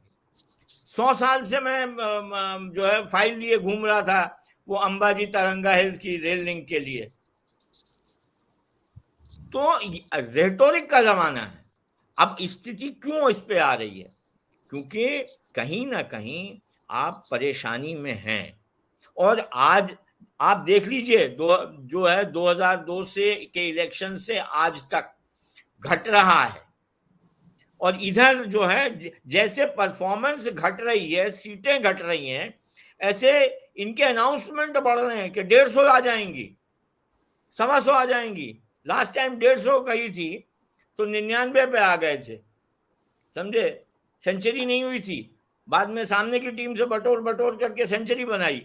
100 साल से मैं जो है फाइल लिए घूम रहा था वो अंबाजी तरंगा हिल्स की रेल लिंक के लिए। तो रेटोरिक का जमाना है। अब स्थिति क्यों इस पे आ रही है? क्योंकि कहीं ना कहीं आप परेशानी में हैं। और आज आप देख लीजिए, जो है 2002 से के इलेक्शन से आज तक घट रहा है, और इधर जो है जैसे परफॉर्मेंस घट रही है, सीटें घट रही हैं, ऐसे इनके अनाउंसमेंट बढ़ रहे हैं कि 150 आ जाएंगी, 125 आ जाएंगी। लास्ट टाइम 150 कही थी तो 99 पे आ गए थे, समझे? सेंचुरी नहीं हुई थी, बाद में सामने की टीम से बटोर करके सेंचुरी बनाई।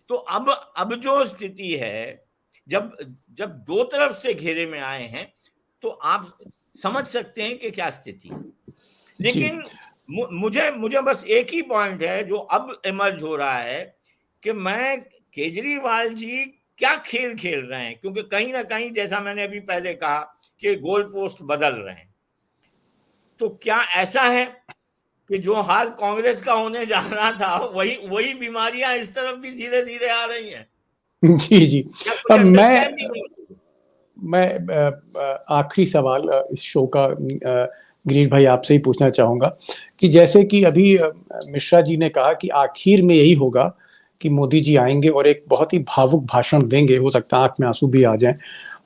तो अब जो स्थिति है, जब दो तरफ से घेरे में आए हैं तो आप समझ सकते हैं कि क्या स्थिति है। लेकिन मुझे बस एक ही पॉइंट है जो अब इमर्ज हो रहा है कि मैं केजरीवाल जी क्या खेल खेल रहे हैं, क्योंकि कहीं ना कहीं जैसा मैंने अभी पहले कहा कि गोल पोस्ट बदल रहे हैं। तो क्या ऐसा है कि जो हाल कांग्रेस का होने जा रहा था वही बीमारियां इस तरफ भी धीरे धीरे आ रही हैं? जी मैं आखिरी सवाल इस शो का गिरीश भाई आपसे ही पूछना चाहूंगा कि जैसे कि अभी मिश्रा जी ने कहा कि आखिर में यही होगा कि मोदी जी आएंगे और एक बहुत ही भावुक भाषण देंगे, हो सकता है आंख में आंसू भी आ जाएं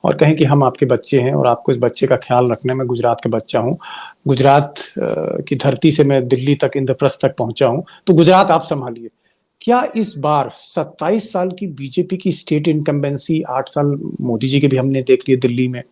और कहें कि हम आपके बच्चे हैं और आपको इस बच्चे का ख्याल रखना है। मैं गुजरात का बच्चा हूँ, गुजरात की धरती से मैं दिल्ली तक, इंद्रप्रस्थ तक पहुंचा हूँ, तो गुजरात आप संभालिए। क्या इस बार 27 साल की बीजेपी की स्टेट इनकम्बेंसी, 8 साल मोदी जी के भी हमने देख लिए दिल्ली में,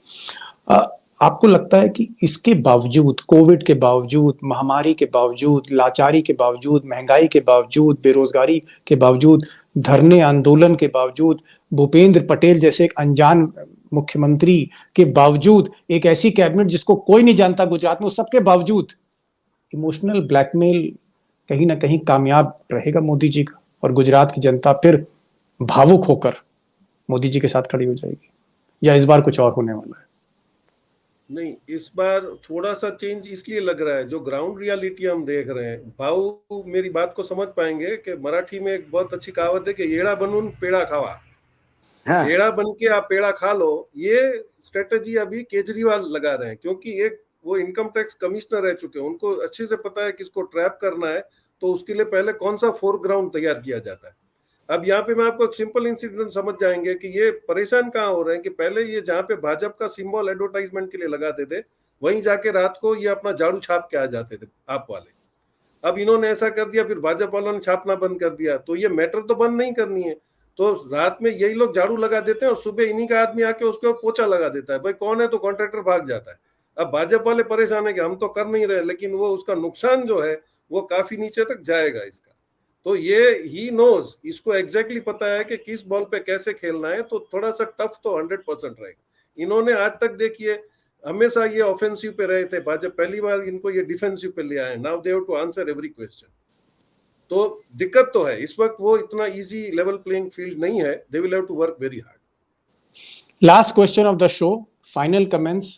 आपको लगता है कि इसके बावजूद, कोविड के बावजूद, महामारी के बावजूद, लाचारी के बावजूद, महंगाई के बावजूद, बेरोजगारी के बावजूद, धरने आंदोलन के बावजूद, भूपेंद्र पटेल जैसे एक अनजान मुख्यमंत्री के बावजूद, एक ऐसी कैबिनेट जिसको कोई नहीं जानता गुजरात में, उस सबके बावजूद इमोशनल ब्लैकमेल कहीं ना कहीं कामयाब रहेगा मोदी जी का और गुजरात की जनता फिर भावुक होकर मोदी जी के साथ खड़ी हो जाएगी, या इस बार कुछ और होने वाला है? नहीं, इस बार थोड़ा सा चेंज इसलिए लग रहा है, जो ग्राउंड रियलिटी हम देख रहे हैं। भाऊ मेरी बात को समझ पाएंगे कि मराठी में एक बहुत अच्छी कहावत है कि येड़ा बनून पेड़ा खावा। हाँ। येड़ा बन के आप पेड़ा खा लो, ये स्ट्रेटेजी अभी केजरीवाल लगा रहे हैं, क्योंकि एक वो इनकम टैक्स कमिश्नर रह चुके हैं, उनको अच्छे से पता है किसको ट्रैप करना है, तो उसके लिए पहले कौन सा फोरग्राउंड तैयार किया जाता है। अब यहाँ पे मैं आपको एक सिंपल इंसिडेंट समझ जाएंगे कि ये परेशान कहाँ हो रहे हैं कि पहले ये जहाँ पे भाजपा का सिंबल एडवर्टाइजमेंट के लिए लगाते थे, वहीं जाके रात को ये अपना झाड़ू छाप के आ जाते थे आप वाले। अब इन्होंने ऐसा कर दिया, फिर भाजपा वालों ने छापना बंद कर दिया, तो ये मैटर तो बंद नहीं करनी है, तो रात में यही लोग झाड़ू लगा देते हैं और सुबह इन्हीं का आदमी आके उसके पोछा लगा देता है। भाई कौन है, तो कॉन्ट्रैक्टर भाग जाता है। अब भाजपा वाले परेशान है कि हम तो कर नहीं रहे, लेकिन वो उसका नुकसान जो है वो काफी नीचे तक जाएगा इसका। तो ये ही नोज, इसको एग्जैक्टली पता है कि किस बॉल पे कैसे खेलना है, तो थोड़ा सा टफ तो 100% रहेगा। इन्होंने आज तक देखिए हमेशा ये ऑफेंसिव पे रहे थे, भाजपा पहली बार इनको ये डिफेंसिव पे ले आए। Now they have to answer every question. तो दिक्कत तो है इस वक्त, वो इतना इजी लेवल प्लेइंग फील्ड नहीं है, they will have to work very hard. Last question of the show, final comments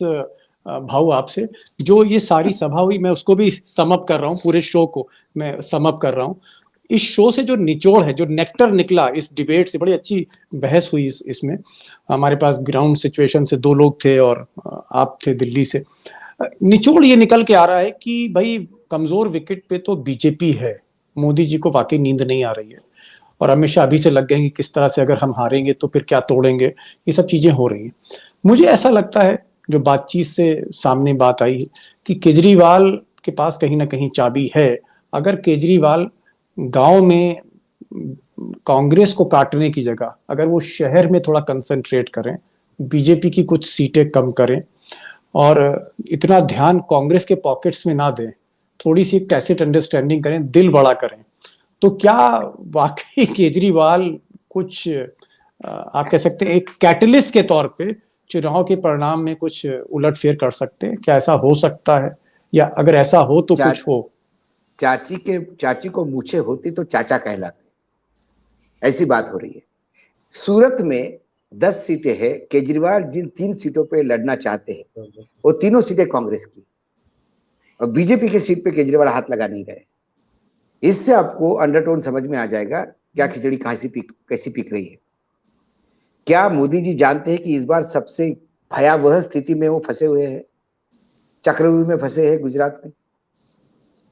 भाऊ आपसे। जो ये सारी सभा हुई, मैं उसको भी सम अप कर रहा हूँ, पूरे शो को मैं सम अप कर रहा हूँ। इस शो से जो निचोड़ है, जो नेक्टर निकला इस डिबेट से, बड़ी अच्छी बहस हुई इसमें। हमारे पास ग्राउंड सिचुएशन से 2 लोग थे और आप थे दिल्ली से। निचोड़ ये निकल के आ रहा है कि भाई कमजोर विकेट पे तो बीजेपी है, मोदी जी को वाकई नींद नहीं आ रही है और हमेशा अभी से लग गए कि किस तरह से अगर हम हारेंगे तो फिर क्या तोड़ेंगे, ये सब चीजें हो रही हैं। मुझे ऐसा लगता है, जो बातचीत से सामने बात आई, कि केजरीवाल के पास कहीं ना कहीं चाबी है। अगर केजरीवाल गांव में कांग्रेस को काटने की जगह अगर वो शहर में थोड़ा कंसंट्रेट करें, बीजेपी की कुछ सीटें कम करें और इतना ध्यान कांग्रेस के पॉकेट्स में ना दें, थोड़ी सी टैसिट अंडरस्टैंडिंग करें, दिल बड़ा करें, तो क्या वाकई केजरीवाल कुछ आप कह सकते हैं एक कैटलिस्ट के तौर पे चुनाव के परिणाम में कुछ उलटफेर कर सकते हैं? क्या ऐसा हो सकता है, या अगर ऐसा हो तो कुछ हो? चाची को मूछे होती तो चाचा कहलाते, ऐसी बात हो रही है। सूरत में 10 सीटें हैं, केजरीवाल जिन 3 सीटों पे लड़ना चाहते हैं वो तीनों सीटें कांग्रेस की, और बीजेपी की सीट पे केजरीवाल हाथ लगा नहीं रहे। इससे आपको अंडरटोन समझ में आ जाएगा क्या खिचड़ी कैसी पीक रही है। क्या मोदी जी जानते हैं कि इस बार सबसे भयावह स्थिति में वो फंसे हुए हैं, चक्रव्यूह में फंसे हैं गुजरात में,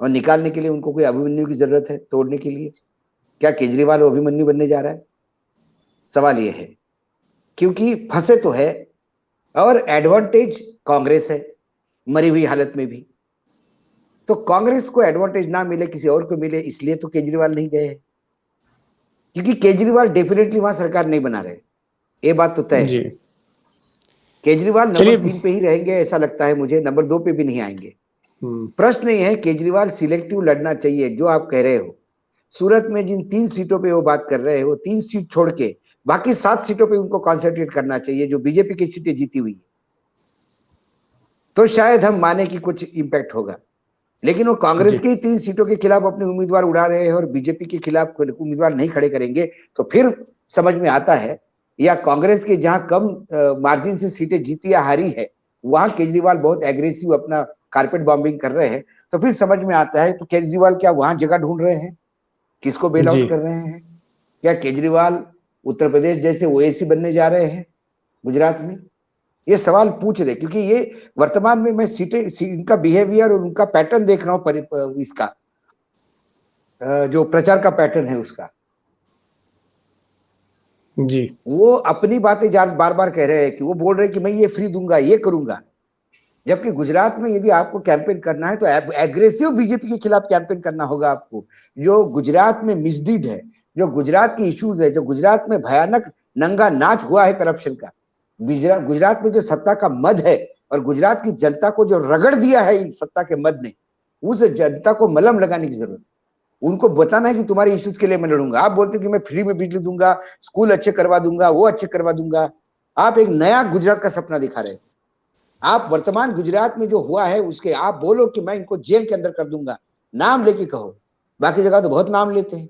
और निकालने के लिए उनको कोई अभिमन्यु की जरूरत है तोड़ने के लिए? क्या केजरीवाल अभिमन्यु बनने जा रहा है? सवाल ये है, क्योंकि फंसे तो है और एडवांटेज कांग्रेस है मरी हुई हालत में भी। तो कांग्रेस को एडवांटेज ना मिले, किसी और को मिले, इसलिए तो केजरीवाल नहीं गए, क्योंकि केजरीवाल डेफिनेटली वहां सरकार नहीं बना रहे, ये बात तो तय है। केजरीवाल नंबर 3 पे ही रहेंगे ऐसा लगता है मुझे, नंबर 2 पे भी नहीं आएंगे। प्रश्न ये है, केजरीवाल सिलेक्टिव लड़ना चाहिए, जो आप कह रहे हो। सूरत में जिन 3 सीटों पे वो बात कर रहे हैं, वो 3 सीट छोड़ के बाकी 7 सीटों पे उनको कॉन्सेंट्रेट करना चाहिए, जो बीजेपी की सीटें जीती हुई है, तो शायद हम माने कि कुछ इंपैक्ट होगा। लेकिन वो कांग्रेस की 3 सीटों के खिलाफ अपने उम्मीदवार उड़ा रहे हैं और बीजेपी के खिलाफ उम्मीदवार नहीं खड़े करेंगे, तो फिर समझ में आता है, या कांग्रेस के जहां कम मार्जिन से सीटें जीती या हारी है, वहां केजरीवाल बहुत एग्रेसिव अपना कारपेट बॉम्बिंग कर रहे हैं, तो फिर समझ में आता है तो केजरीवाल क्या वहां जगह ढूंढ रहे हैं, किसको बेल आउट कर रहे हैं? क्या केजरीवाल उत्तर प्रदेश जैसे ओएसी बनने जा रहे हैं गुजरात में? ये सवाल पूछ रहे, क्योंकि ये वर्तमान में मैं इनका बिहेवियर और उनका पैटर्न देख रहा हूँ, इसका जो प्रचार का पैटर्न है उसका। जी, वो अपनी बातें बार बार कह रहे हैं कि वो बोल रहे हैं कि मैं ये फ्री दूंगा, ये करूंगा, जबकि गुजरात में यदि आपको कैंपेन करना है तो एग्रेसिव बीजेपी के खिलाफ कैंपेन करना होगा आपको। जो गुजरात में मिसडीड है, जो गुजरात की इश्यूज है, जो गुजरात में भयानक नंगा नाच हुआ है करप्शन का, गुजरात में जो सत्ता का मद है और गुजरात की जनता को जो रगड़ दिया है इन सत्ता के मद ने, उस जनता को मलहम लगाने की जरूरत। उनको बताना है कि तुम्हारे इश्यूज के लिए मैं लड़ूंगा। आप बोलते हो कि मैं फ्री में बिजली दूंगा, स्कूल अच्छे करवा दूंगा, वो अच्छे करवा दूंगा। आप एक नया गुजरात का सपना दिखा रहे हैं। आप वर्तमान गुजरात में जो हुआ है उसके आप बोलो कि मैं इनको जेल के अंदर कर दूंगा, नाम लेके कहो। बाकी जगह तो बहुत नाम लेते हैं,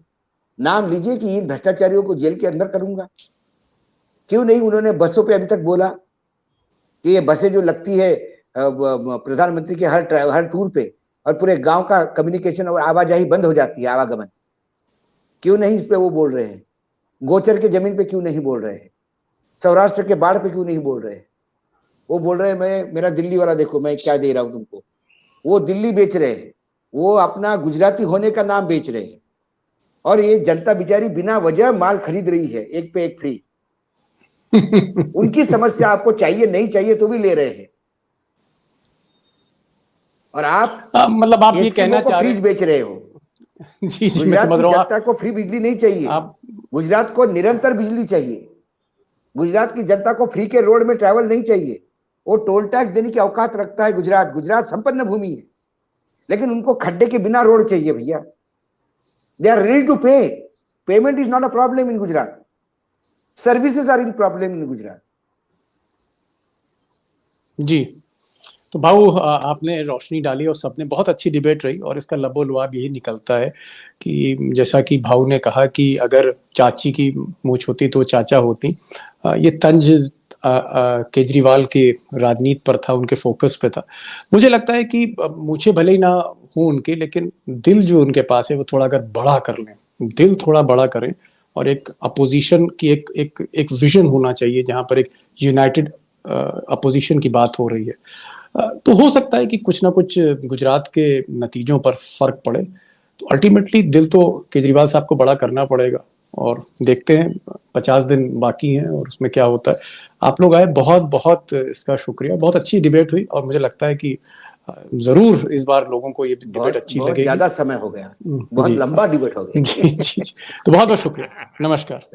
नाम लीजिए कि इन भ्रष्टाचारियों को जेल के अंदर करूंगा। क्यों नहीं उन्होंने बसों पे अभी तक बोला कि ये बसें जो लगती है प्रधानमंत्री के हर टूर पे, और पूरे गांव का कम्युनिकेशन और आवाजाही बंद हो जाती है, आवागमन, क्यों नहीं इस पे वो बोल रहे हैं? गोचर के जमीन पे क्यों नहीं बोल रहे हैं? सौराष्ट्र के बाढ़ पे क्यों नहीं बोल रहे हैं? वो बोल रहे हैं मेरा दिल्ली वाला देखो मैं क्या दे रहा हूं तुमको। वो दिल्ली बेच रहे हैं, वो अपना गुजराती होने का नाम बेच रहे हैं, और ये जनता बेचारी बिना वजह माल खरीद रही है, एक पे एक फ्री। उनकी समस्या आपको चाहिए नहीं चाहिए तो भी ले रहे हैं, और आप मतलब आप ये कहना चाह रहे फ्रीज बेच रहे हो। जी जी, मैं गुजरात समझ की रहा हूँ। जनता को फ्री बिजली नहीं चाहिए, आप गुजरात को निरंतर बिजली चाहिए। गुजरात की जनता को फ्री के रोड में ट्रैवल नहीं चाहिए। वो टोल टैक्स देने की औकात रखता है गुजरात। गुजरात संपन्न भूमि है, लेकिन उनको खड्डे के बिना रोड चाहिए भैया। They are ready to pay. Payment is not a problem in Gujarat, services are in problem in Gujarat. जी, तो भाऊ आपने रोशनी डाली और सबने बहुत अच्छी डिबेट रही, और इसका लबोलुआब यही निकलता है कि जैसा कि भाऊ ने कहा कि अगर चाची की मूछ होती तो चाचा होती। ये तंज केजरीवाल के राजनीति पर था, उनके फोकस पे था। मुझे लगता है कि मूछे भले ही ना हो उनके, लेकिन दिल जो उनके पास है वो थोड़ा अगर बड़ा कर लें, दिल थोड़ा बड़ा करें, और एक अपोजिशन की एक विजन होना चाहिए जहां पर एक यूनाइटेड अपोजिशन की बात हो रही है। तो हो सकता है कि कुछ ना कुछ गुजरात के नतीजों पर फर्क पड़े। तो अल्टीमेटली दिल तो केजरीवाल साहब को बड़ा करना पड़ेगा, और देखते हैं 50 दिन बाकी हैं और उसमें क्या होता है। आप लोग आए, बहुत बहुत इसका शुक्रिया। बहुत अच्छी डिबेट हुई, और मुझे लगता है कि जरूर इस बार लोगों को ये डिबेट अच्छी बहुत लगेगी। ज्यादा समय हो गया, बहुत जी, लंबा डिबेट हो गया। जी जी जी, तो बहुत बहुत शुक्रिया, नमस्कार।